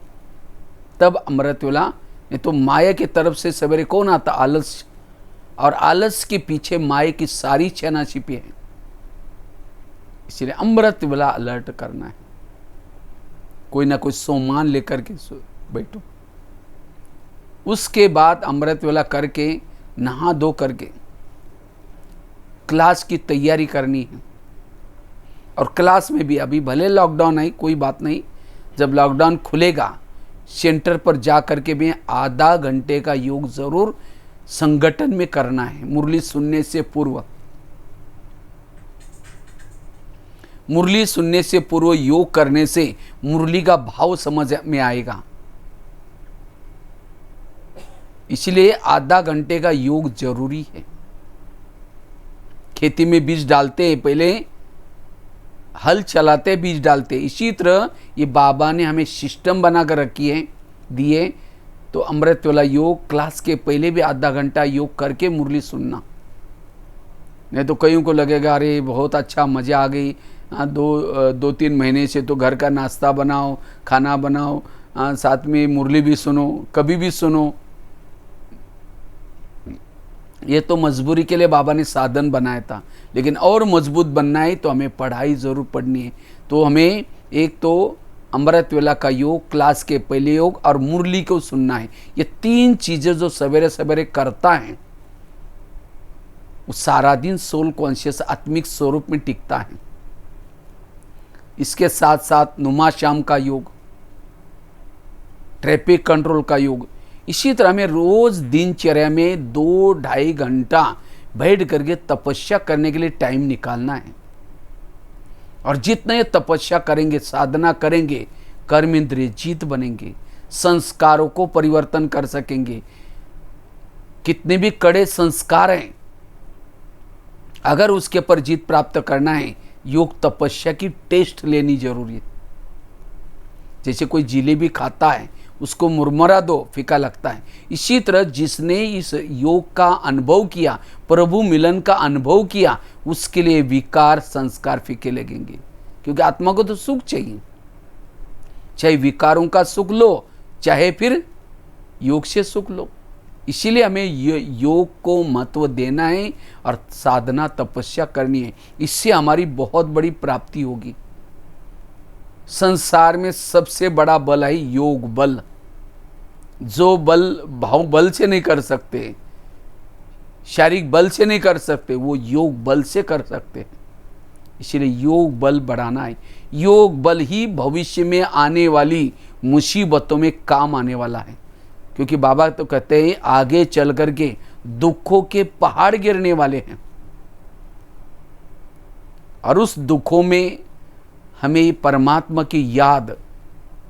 तब अमृतवेला। नहीं तो माया की तरफ से सवेरे कौन आता? आलस। और आलस के पीछे माया की सारी छेना छिपी है। इसलिए अमृतवेला अलर्ट करना है, कोई ना कोई सोमान लेकर के बैठो। उसके बाद अमृतवेला करके नहा धो करके क्लास की तैयारी करनी है। और क्लास में भी अभी भले लॉकडाउन है, कोई बात नहीं, जब लॉकडाउन खुलेगा सेंटर पर जा करके भी आधा घंटे का योग जरूर संगठन में करना है। मुरली सुनने से पूर्व, मुरली सुनने से पूर्व योग करने से मुरली का भाव समझ में आएगा। इसलिए आधा घंटे का योग जरूरी है। खेती में बीज डालते हैं, पहले हल चलाते बीज डालते। इसी तरह ये बाबा ने हमें सिस्टम बना कर रखी है, दिए तो अमृत वाला योग क्लास के पहले भी आधा घंटा योग करके मुरली सुनना। नहीं तो कईयों को लगेगा अरे बहुत अच्छा, मज़ा आ गई, 2-3 महीने से तो घर का नाश्ता बनाओ, खाना बनाओ, साथ में मुरली भी सुनो, कभी भी सुनो। ये तो मजबूरी के लिए बाबा ने साधन बनाया था, लेकिन और मजबूत बनना है तो हमें पढ़ाई ज़रूर पढ़नी है। तो हमें एक तो अमृत वेला का योग, क्लास के पहले योग और मुरली को सुनना है। ये 3 चीज़ें जो सवेरे सवेरे करता है वो सारा दिन सोल कॉन्शियस आत्मिक स्वरूप में टिकता है। इसके साथ साथ नुमा शाम का योग, ट्रैफिक कंट्रोल का योग, इसी तरह में रोज दिनचर्या में 2-2.5 घंटा बैठ करके तपस्या करने के लिए टाइम निकालना है। और जितना ये तपस्या करेंगे, साधना करेंगे, कर्म इंद्रिय जीत बनेंगे, संस्कारों को परिवर्तन कर सकेंगे। कितने भी कड़े संस्कार हैं, अगर उसके ऊपर जीत प्राप्त करना है, योग तपस्या की टेस्ट लेनी जरूरी है। जैसे कोई जिलेबी खाता है, उसको मुरमुरा दो, फीका लगता है। इसी तरह जिसने इस योग का अनुभव किया, प्रभु मिलन का अनुभव किया, उसके लिए विकार संस्कार फीके लगेंगे। क्योंकि आत्मा को तो सुख चाहिए, चाहे विकारों का सुख लो, चाहे फिर योग से सुख लो। इसीलिए हमें योग को महत्व देना है और साधना तपस्या करनी है। इससे हमारी बहुत बड़ी प्राप्ति होगी। संसार में सबसे बड़ा बल है योग बल। जो बल भाव बल से नहीं कर सकते, शारीरिक बल से नहीं कर सकते, वो योग बल से कर सकते हैं। इसलिए योग बल बढ़ाना है। योग बल ही भविष्य में आने वाली मुसीबतों में काम आने वाला है। क्योंकि बाबा तो कहते हैं आगे चल करके दुखों के पहाड़ गिरने वाले हैं, और उस दुखों में हमें परमात्मा की याद,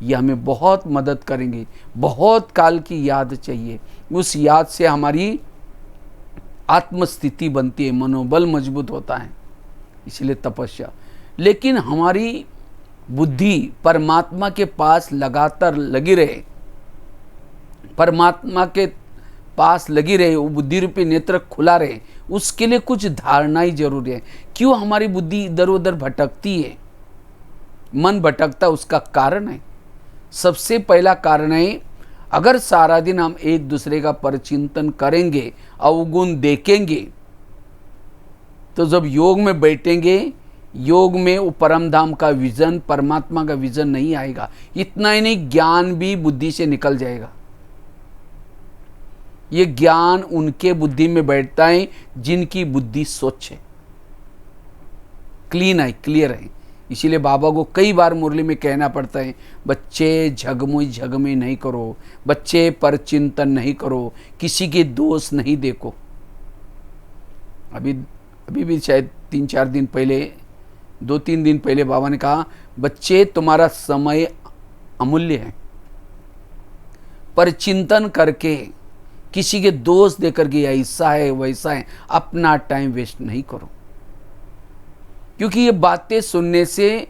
ये हमें बहुत मदद करेंगे। बहुत काल की याद चाहिए, उस याद से हमारी आत्मस्थिति बनती है, मनोबल मजबूत होता है। इसलिए तपस्या। लेकिन हमारी बुद्धि परमात्मा के पास लगातार लगी रहे, परमात्मा के पास लगी रहे, वो बुद्धि रूपी नेत्र खुला रहे, उसके लिए कुछ धारणा ही जरूरी है। क्यों हमारी बुद्धि इधर उधर भटकती है, मन भटकता, उसका कारण है। सबसे पहला कारण है, अगर सारा दिन हम एक दूसरे का परिचिंतन करेंगे, अवगुण देखेंगे, तो जब योग में बैठेंगे, योग में वो परम धाम का विजन, परमात्मा का विजन नहीं आएगा। इतना ही नहीं, ज्ञान भी बुद्धि से निकल जाएगा। ये ज्ञान उनके बुद्धि में बैठता है जिनकी बुद्धि स्वच्छ है, क्लीन है, क्लियर है। इसीलिए बाबा को कई बार मुरली में कहना पड़ता है, बच्चे झगमुई झगमे नहीं करो, बच्चे परचिंतन नहीं करो, किसी के दोष नहीं देखो। अभी भी शायद 3-4 दिन पहले, 2-3 दिन पहले बाबा ने कहा, बच्चे तुम्हारा समय अमूल्य है, परचिंतन करके, किसी के दोष देकर के ऐसा है वैसा है, अपना टाइम वेस्ट नहीं करो। क्योंकि ये बातें सुनने से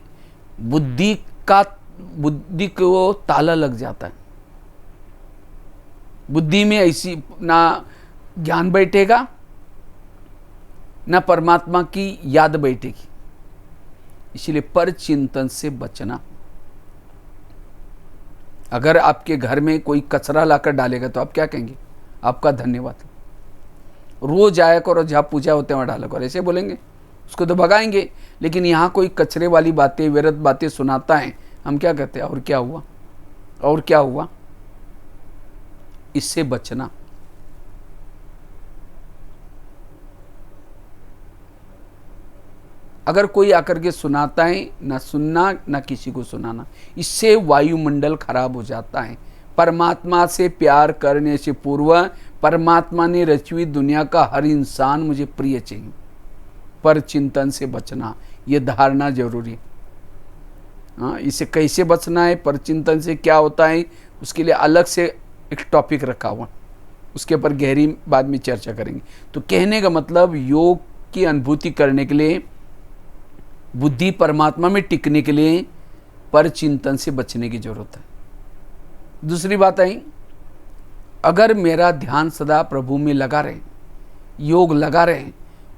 बुद्धि को ताला लग जाता है। बुद्धि में ऐसी ना ज्ञान बैठेगा, ना परमात्मा की याद बैठेगी। इसलिए पर चिंतन से बचना। अगर आपके घर में कोई कचरा लाकर डालेगा तो आप क्या कहेंगे? आपका धन्यवाद। रोज आया करो, जहाँ पूजा होते हैं वहाँ डाला करो, ऐसे बोलेंगे? उसको तो भगाएंगे। लेकिन यहाँ कोई कचरे वाली बातें, व्यर्थ बातें सुनाता है, हम क्या कहते हैं? और क्या हुआ, और क्या हुआ? इससे बचना। अगर कोई आकर के सुनाता है, ना सुनना ना किसी को सुनाना, इससे वायुमंडल खराब हो जाता है। परमात्मा से प्यार करने से पूर्व परमात्मा ने रची हुई दुनिया का हर इंसान मुझे प्रिय चाहिए। पर चिंतन से बचना, ये धारणा जरूरी है। हाँ, इसे कैसे बचना है, पर चिंतन से क्या होता है, उसके लिए अलग से एक टॉपिक रखा हुआ, उसके ऊपर गहरी बाद में चर्चा करेंगे। तो कहने का मतलब, योग की अनुभूति करने के लिए, बुद्धि परमात्मा में टिकने के लिए पर चिंतन से बचने की जरूरत है। दूसरी बात आई, अगर मेरा ध्यान सदा प्रभु में लगा रहे, योग लगा रहे,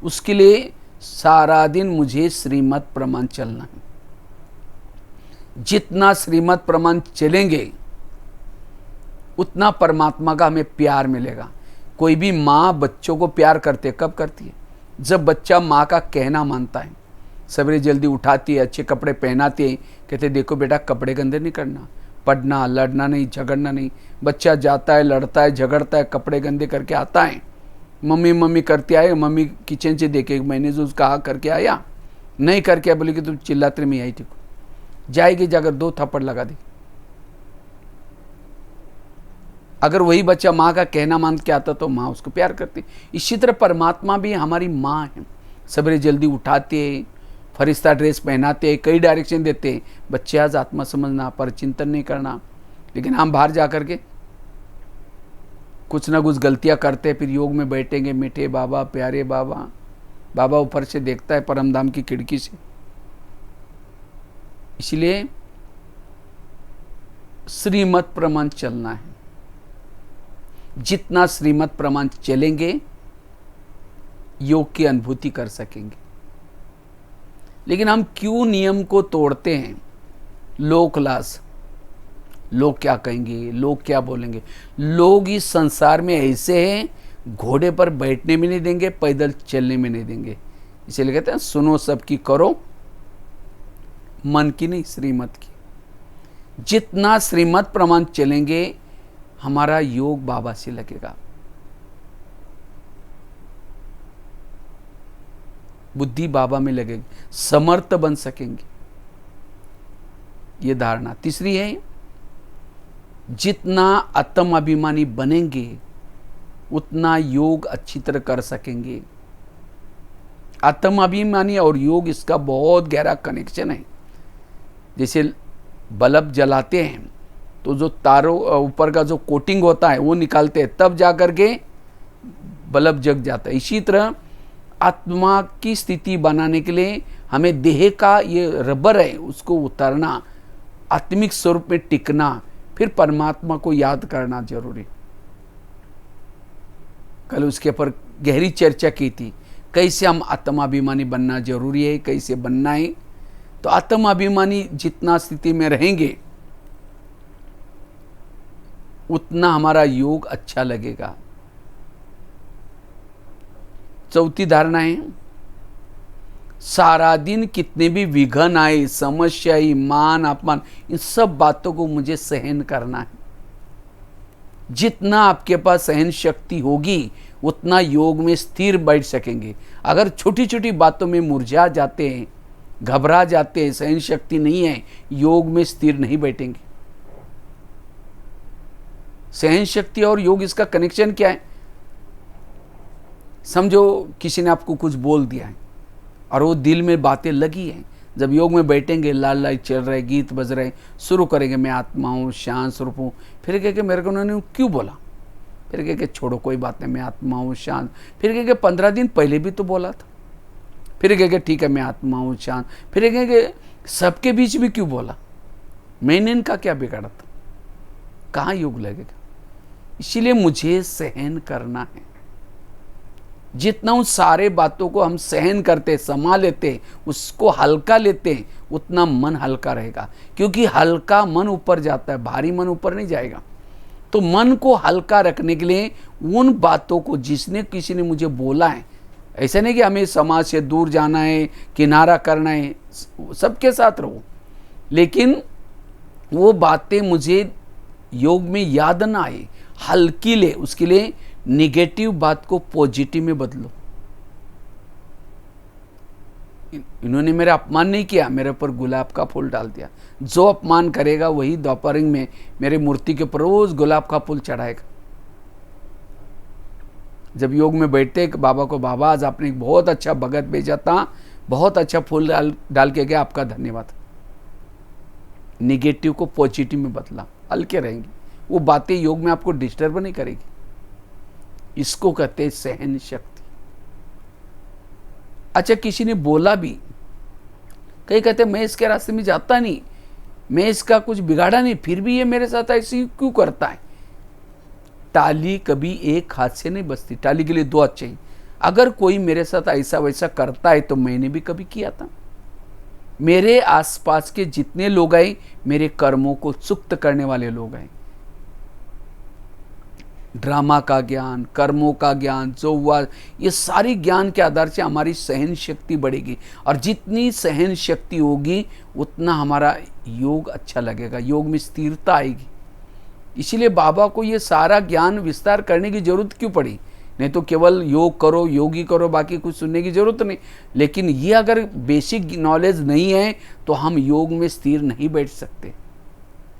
उसके लिए सारा दिन मुझे श्रीमत प्रमाण चलना है। जितना श्रीमत प्रमाण चलेंगे उतना परमात्मा का हमें प्यार मिलेगा। कोई भी माँ बच्चों को प्यार करती है, कब करती है? जब बच्चा माँ का कहना मानता है, सवेरे जल्दी उठाती है, अच्छे कपड़े पहनाती है, कहते देखो बेटा कपड़े गंदे नहीं करना, पढ़ना, लड़ना नहीं, झगड़ना नहीं। बच्चा जाता है, लड़ता है, झगड़ता है, कपड़े गंदे करके आता है, मम्मी मम्मी करते आए, मम्मी किचन से देखे, मैंने जो कहा करके आया, नहीं करके आया, बोले कि तुम चिल्लाते में आई थी, जाएगी जाकर 2 थप्पड़ लगा दी। अगर वही बच्चा माँ का कहना मान के आता तो माँ उसको प्यार करती। इसी तरह परमात्मा भी हमारी माँ है। सवेरे जल्दी उठाते, फरिश्ता ड्रेस पहनाते, कई डायरेक्शन देते, बच्चे आज आत्मा समझना, पर चिंतन नहीं करना। लेकिन हम बाहर जा कर के कुछ ना कुछ गलतियाँ करते, फिर योग में बैठेंगे, मीठे बाबा, प्यारे बाबा। बाबा ऊपर से देखता है परमधाम की खिड़की से। इसलिए श्रीमत प्रमाण चलना है। जितना श्रीमत प्रमाण चलेंगे योग की अनुभूति कर सकेंगे। लेकिन हम क्यों नियम को तोड़ते हैं? लोक लाज, लोग क्या कहेंगे, लोग क्या बोलेंगे। लोग इस संसार में ऐसे हैं, घोड़े पर बैठने में नहीं देंगे, पैदल चलने में नहीं देंगे। इसीलिए कहते हैं सुनो सबकी, करो मन की नहीं श्रीमत की। जितना श्रीमत प्रमाण चलेंगे हमारा योग बाबा से लगेगा, बुद्धि बाबा में लगेगी, समर्थ बन सकेंगे। ये धारणा। तीसरी है, जितना आत्म अभिमानी बनेंगे उतना योग अच्छी तरह कर सकेंगे। आत्म अभिमानी और योग, इसका बहुत गहरा कनेक्शन है। जैसे बल्ब जलाते हैं तो जो तारों ऊपर का जो कोटिंग होता है वो निकालते हैं, तब जाकर के बल्ब जग जाता है। इसी तरह आत्मा की स्थिति बनाने के लिए हमें देह का ये रबर है उसको उतारना, आत्मिक स्वरूप में टिकना, फिर परमात्मा को याद करना जरूरी। कल उसके ऊपर गहरी चर्चा की थी, कैसे हम आत्माभिमानी बनना जरूरी है, कैसे बनना है। तो आत्माभिमानी जितना स्थिति में रहेंगे उतना हमारा योग अच्छा लगेगा। चौथी धारणा है, सारा दिन कितने भी विघ्न आए, समस्या आई, मान अपमान, इन सब बातों को मुझे सहन करना है। जितना आपके पास सहन शक्ति होगी उतना योग में स्थिर बैठ सकेंगे। अगर छोटी छोटी बातों में मुरझा जाते हैं, घबरा जाते हैं, सहन शक्ति नहीं है, योग में स्थिर नहीं बैठेंगे। सहन शक्ति और योग, इसका कनेक्शन क्या है? समझो किसी ने आपको कुछ बोल दिया है और वो दिल में बातें लगी हैं। जब योग में बैठेंगे, लाल लाइट चल रहे, गीत बज रहे, शुरू करेंगे मैं आत्मा हूँ, शांत स्वरूप हूँ, फिर कह के मेरे को उन्होंने क्यों बोला, फिर कह के छोड़ो कोई बात नहीं, मैं आत्मा हूँ शांत, फिर कह के 15 दिन पहले भी तो बोला था, फिर कह के ठीक है मैं आत्मा हूँ शांत, फिर कह के सबके बीच भी क्यों बोला, मैंने इनका क्या बिगाड़ा था, कहाँ योग लगेगा। इसीलिए मुझे सहन करना है। जितना उन सारे बातों को हम सहन करते, समा लेते, उसको हल्का लेते, उतना मन हल्का रहेगा। क्योंकि हल्का मन ऊपर जाता है, भारी मन ऊपर नहीं जाएगा। तो मन को हल्का रखने के लिए उन बातों को, जिसने किसी ने मुझे बोला है, ऐसा नहीं कि हमें समाज से दूर जाना है, किनारा करना है, सबके साथ रहो, लेकिन वो बातें मुझे योग में याद ना आए, हल्की ले। उसके लिए निगेटिव बात को पॉजिटिव में बदलो। इन्होंने मेरा अपमान नहीं किया, मेरे ऊपर गुलाब का फूल डाल दिया। जो अपमान करेगा वही द्वापरिंग में मेरे मूर्ति के ऊपर रोज गुलाब का फूल चढ़ाएगा। जब योग में बैठते बाबा को, बाबा आज आपने एक बहुत अच्छा भगत भेजा था, बहुत अच्छा फूल डाल के गया, आपका धन्यवाद। निगेटिव को पॉजिटिव में बदला, हल्के रहेंगे, वो बातें योग में आपको डिस्टर्ब नहीं करेगी। इसको कहते हैं सहन शक्ति। अच्छा, किसी ने बोला भी, कई कहते मैं इसके रास्ते में जाता नहीं, मैं इसका कुछ बिगाड़ा नहीं, फिर भी ये मेरे साथ ऐसे क्यों करता है, टाली कभी एक हाथ से नहीं बजती, टाली के लिए दो हाथ चाहिए। अगर कोई मेरे साथ ऐसा वैसा करता है तो मैंने भी कभी किया था। मेरे आसपास के जितने लोग आए मेरे कर्मों को सुक्त करने वाले लोग आए। ड्रामा का ज्ञान, कर्मों का ज्ञान जो हुआ, ये सारी ज्ञान के आधार से हमारी सहन शक्ति बढ़ेगी, और जितनी सहन शक्ति होगी उतना हमारा योग अच्छा लगेगा, योग में स्थिरता आएगी। इसीलिए बाबा को ये सारा ज्ञान विस्तार करने की जरूरत क्यों पड़ी? नहीं तो केवल योग करो, योगी करो, बाकी कुछ सुनने की जरूरत नहीं। लेकिन ये अगर बेसिक नॉलेज नहीं है तो हम योग में स्थिर नहीं बैठ सकते।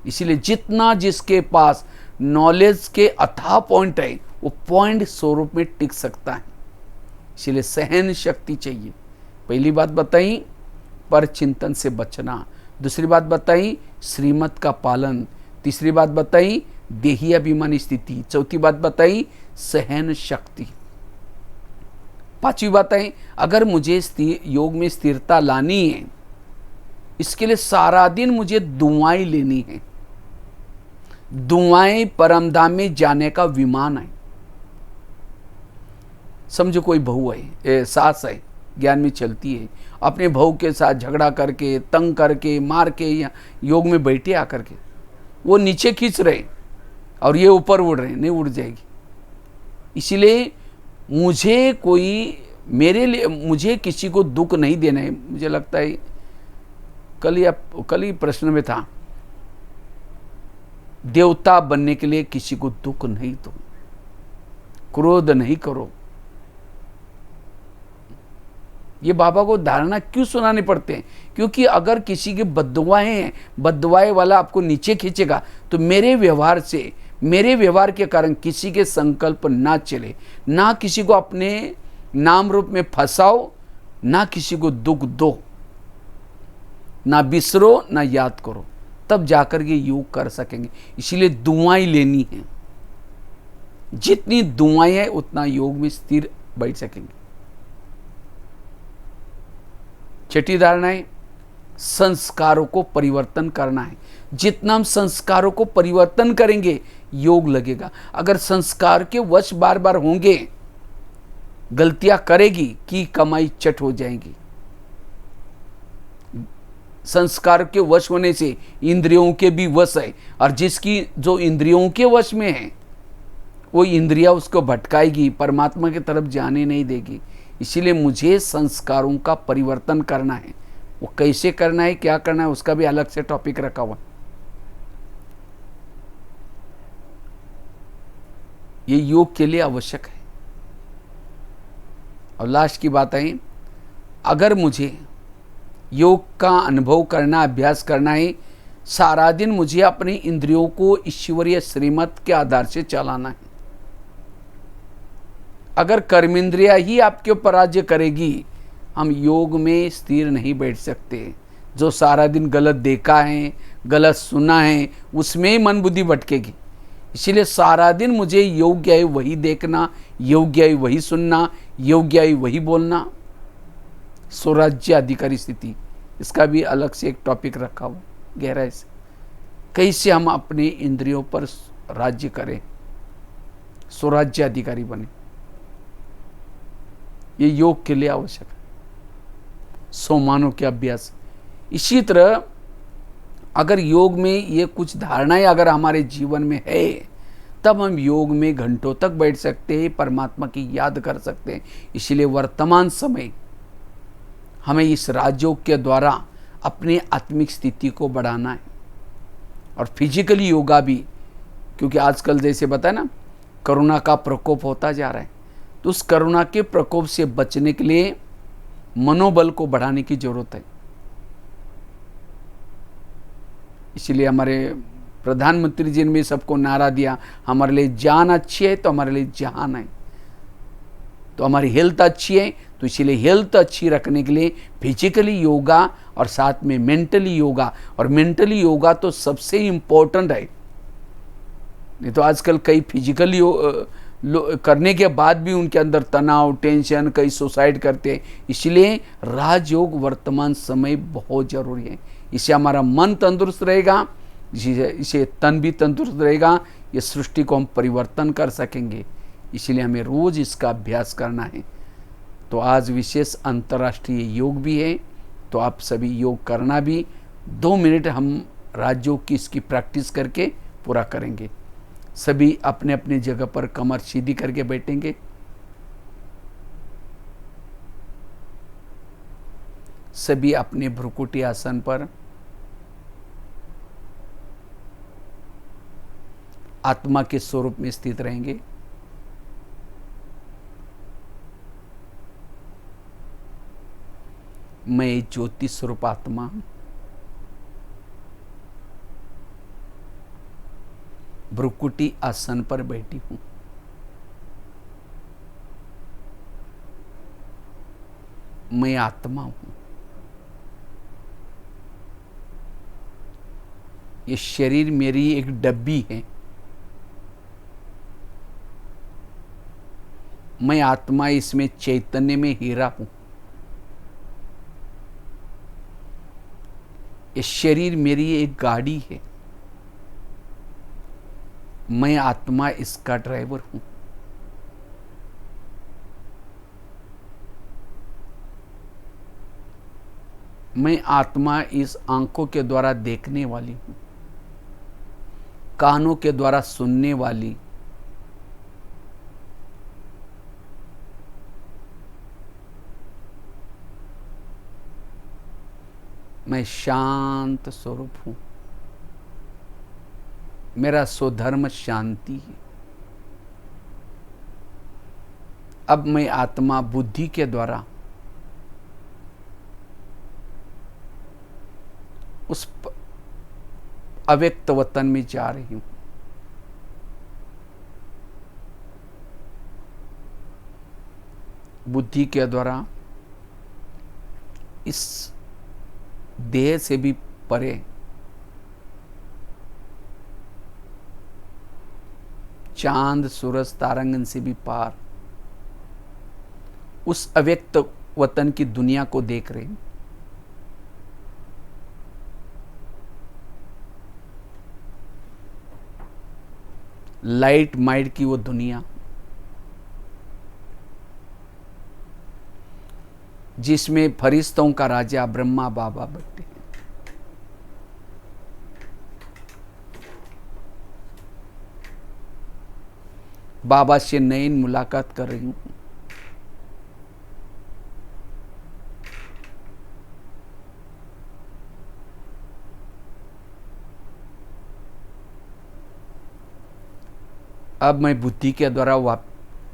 इसीलिए जितना जिसके पास नॉलेज के अथाह पॉइंट है वो पॉइंट स्वरूप में टिक सकता है। इसीलिए सहन शक्ति चाहिए। पहली बात बताई पर चिंतन से बचना, दूसरी बात बताई श्रीमत का पालन, तीसरी बात बताई देही अभिमानी स्थिति, चौथी बात बताई सहन शक्ति, पांचवी बात है अगर मुझे योग में स्थिरता लानी है इसके लिए सारा दिन मुझे दुआएं लेनी है। दुआएं परमधाम में जाने का विमान है। समझो कोई बहू है, सास है, ज्ञान में चलती है, अपने बहू के साथ झगड़ा करके, तंग करके, मार के, या योग में बैठे आकर के वो नीचे खींच रहे और ये ऊपर उड़ रहे, नहीं उड़ जाएगी। इसीलिए मुझे कोई मेरे लिए मुझे किसी को दुख नहीं देना है। मुझे लगता है कल ही प्रश्न में था, देवता बनने के लिए किसी को दुख नहीं दो, क्रोध नहीं करो। ये बाबा को धारणा क्यों सुनाने पड़ते हैं? क्योंकि अगर किसी की बद्दुआएं हैं, बद्दुआएं वाला आपको नीचे खींचेगा, तो मेरे व्यवहार के कारण किसी के संकल्प ना चले, ना किसी को अपने नाम रूप में फंसाओ, ना किसी को दुख दो, ना बिसरो, ना याद करो, तब जाकर के योग कर सकेंगे। इसीलिए दुआएं लेनी है, जितनी दुआएं हैं उतना योग में स्थिर बैठ सकेंगे। छठी धारणा है संस्कारों को परिवर्तन करना है। जितना हम संस्कारों को परिवर्तन करेंगे योग लगेगा। अगर संस्कार के वश बार बार होंगे, गलतियां करेगी कि कमाई चट हो जाएगी। संस्कार के वश होने से इंद्रियों के भी वश है, और जिसकी जो इंद्रियों के वश में है वो इंद्रिया उसको भटकाएगी, परमात्मा की तरफ जाने नहीं देगी। इसीलिए मुझे संस्कारों का परिवर्तन करना है। वो कैसे करना है, क्या करना है, उसका भी अलग से टॉपिक रखा हुआ। ये योग के लिए आवश्यक है। और लास्ट की बात है, अगर मुझे योग का अनुभव करना, अभ्यास करना है, सारा दिन मुझे अपनी इंद्रियों को ईश्वरीय श्रीमत के आधार से चलाना है। अगर कर्मेंद्रिया ही आपके ऊपर राज्य करेगी, हम योग में स्थिर नहीं बैठ सकते। जो सारा दिन गलत देखा है, गलत सुना है, उसमें ही मन बुद्धि भटकेगी। इसीलिए सारा दिन मुझे योग्य है वही देखना, योग्य है वही सुनना, योग्य है वही बोलना। स्वराज्य अधिकारी स्थिति, इसका भी अलग से एक टॉपिक रखा हुआ गहराई से। कैसे हम अपने इंद्रियों पर राज्य करें, स्वराज्य अधिकारी बने, ये योग के लिए आवश्यक है। सोमानों के अभ्यास। इसी तरह अगर योग में ये कुछ धारणाएं अगर हमारे जीवन में है, तब हम योग में घंटों तक बैठ सकते हैं, परमात्मा की याद कर सकते हैं। इसीलिए वर्तमान समय हमें इस राजयोग के द्वारा अपनी आत्मिक स्थिति को बढ़ाना है, और फिजिकली योगा भी। क्योंकि आजकल जैसे बताया ना, कोरोना का प्रकोप होता जा रहा है, तो उस कोरोना के प्रकोप से बचने के लिए मनोबल को बढ़ाने की जरूरत है। इसलिए हमारे प्रधानमंत्री जी ने सबको नारा दिया, हमारे लिए जान अच्छी है तो हमारे लिए जहान है। तो हमारी हेल्थ अच्छी है, तो इसीलिए हेल्थ अच्छी रखने के लिए फिजिकली योगा और साथ में मेंटली योगा। और मेंटली योगा तो सबसे इम्पोर्टेंट है। नहीं तो आजकल कई फिजिकली करने के बाद भी उनके अंदर तनाव, टेंशन, कई सुसाइड करते हैं। इसलिए राजयोग वर्तमान समय बहुत जरूरी है। इससे हमारा मन तंदुरुस्त रहेगा, इसे तन भी तंदुरुस्त रहेगा, ये सृष्टि को हम परिवर्तन कर सकेंगे। इसलिए हमें रोज इसका अभ्यास करना है। तो आज विशेष अंतर्राष्ट्रीय योग भी है, तो आप सभी योग करना भी। 2 मिनट हम राजयोग की इसकी प्रैक्टिस करके पूरा करेंगे। सभी अपने अपने जगह पर कमर सीधी करके बैठेंगे। सभी अपने भ्रुकुटी आसन पर आत्मा के स्वरूप में स्थित रहेंगे। मैं ज्योति स्वरूप आत्मा हूं। भ्रुकुटी आसन पर बैठी हूं। मैं आत्मा हूं। ये शरीर मेरी एक डब्बी है। मैं आत्मा इसमें चैतन्य में हीरा हूं। ये शरीर मेरी एक गाड़ी है। मैं आत्मा इसका ड्राइवर हूं। मैं आत्मा इस आंखों के द्वारा देखने वाली हूं, कानों के द्वारा सुनने वाली, मैं शांत स्वरूप हूं। मेरा स्वधर्म शांति है। अब मैं आत्मा बुद्धि के द्वारा उस अव्यक्त वतन में जा रही हूं। बुद्धि के द्वारा इस देह से भी परे चांद सूरज तारांगन से भी पार उस अव्यक्त वतन की दुनिया को देख रहे हैं। लाइट माइट की वो दुनिया जिसमें फरिश्तों का राजा ब्रह्मा बाबा बैठे हैं। बाबा से नयन मुलाकात कर रही हूं। अब मैं बुद्धि के द्वारा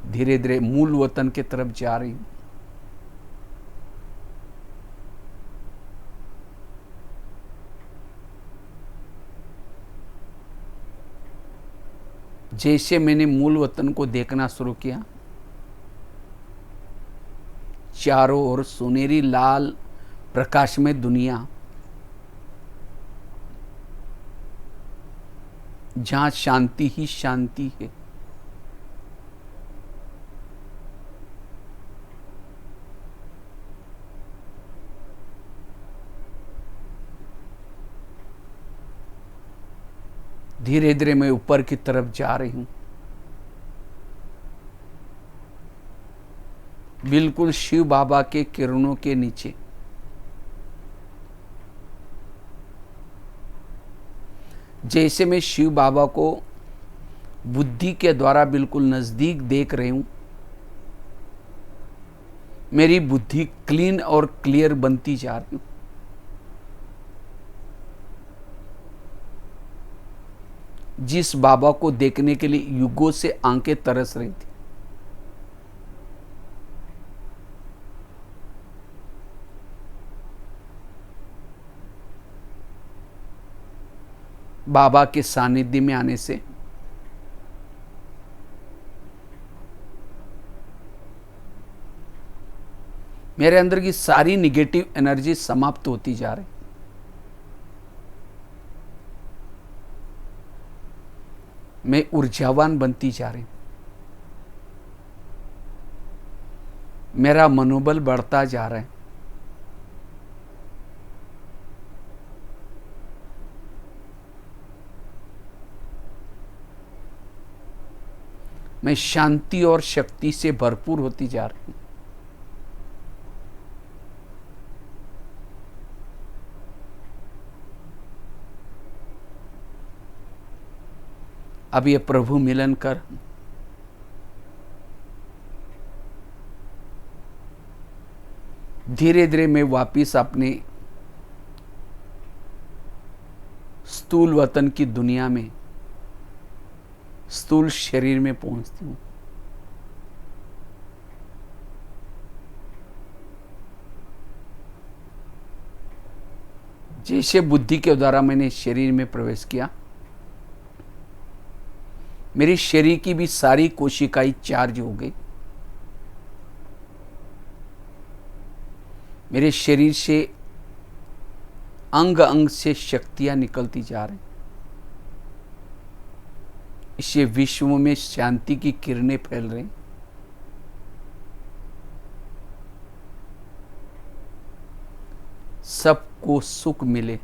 धीरे धीरे मूल वतन की तरफ जा रही हूं। जैसे मैंने मूल वतन को देखना शुरू किया, चारों ओर सुनहरी लाल प्रकाश में दुनिया, जहां शांति ही शांति है। धीरे धीरे मैं ऊपर की तरफ जा रही हूं। बिल्कुल शिव बाबा के किरणों के नीचे। जैसे मैं शिव बाबा को बुद्धि के द्वारा बिल्कुल नजदीक देख रही हूं, मेरी बुद्धि क्लीन और क्लियर बनती जा रही हूं। जिस बाबा को देखने के लिए युगों से आंखें तरस रही थी, बाबा के सानिध्य में आने से मेरे अंदर की सारी निगेटिव एनर्जी समाप्त होती जा रही। मैं ऊर्जावान बनती जा रही। मेरा मनोबल बढ़ता जा रहा है। मैं शांति और शक्ति से भरपूर होती जा रही हूं। अब ये प्रभु मिलन कर धीरे धीरे मैं वापिस अपने स्थूल वतन की दुनिया में, स्थूल शरीर में पहुंचती हूं। जैसे बुद्धि के द्वारा मैंने शरीर में प्रवेश किया, मेरी शरीर की भी सारी कोशिकाएं चार्ज हो गई। मेरे शरीर से अंग अंग से शक्तियां निकलती जा रही। इससे विश्व में शांति की किरणें फैल रही। सबको सुख मिले,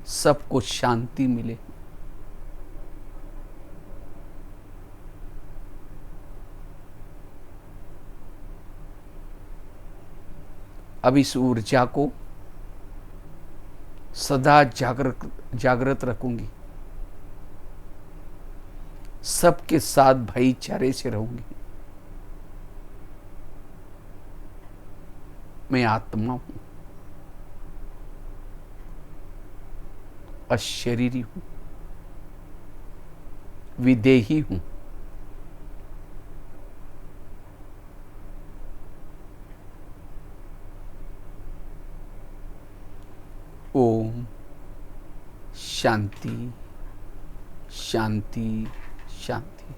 सबको शांति मिले। अब इस ऊर्जा को सदा जागृत रखूंगी। सबके साथ भाईचारे से रहूंगी। मैं आत्मा हूं, अशरीरी हूं, विदेही हूं। ओम शांति शांति शांति।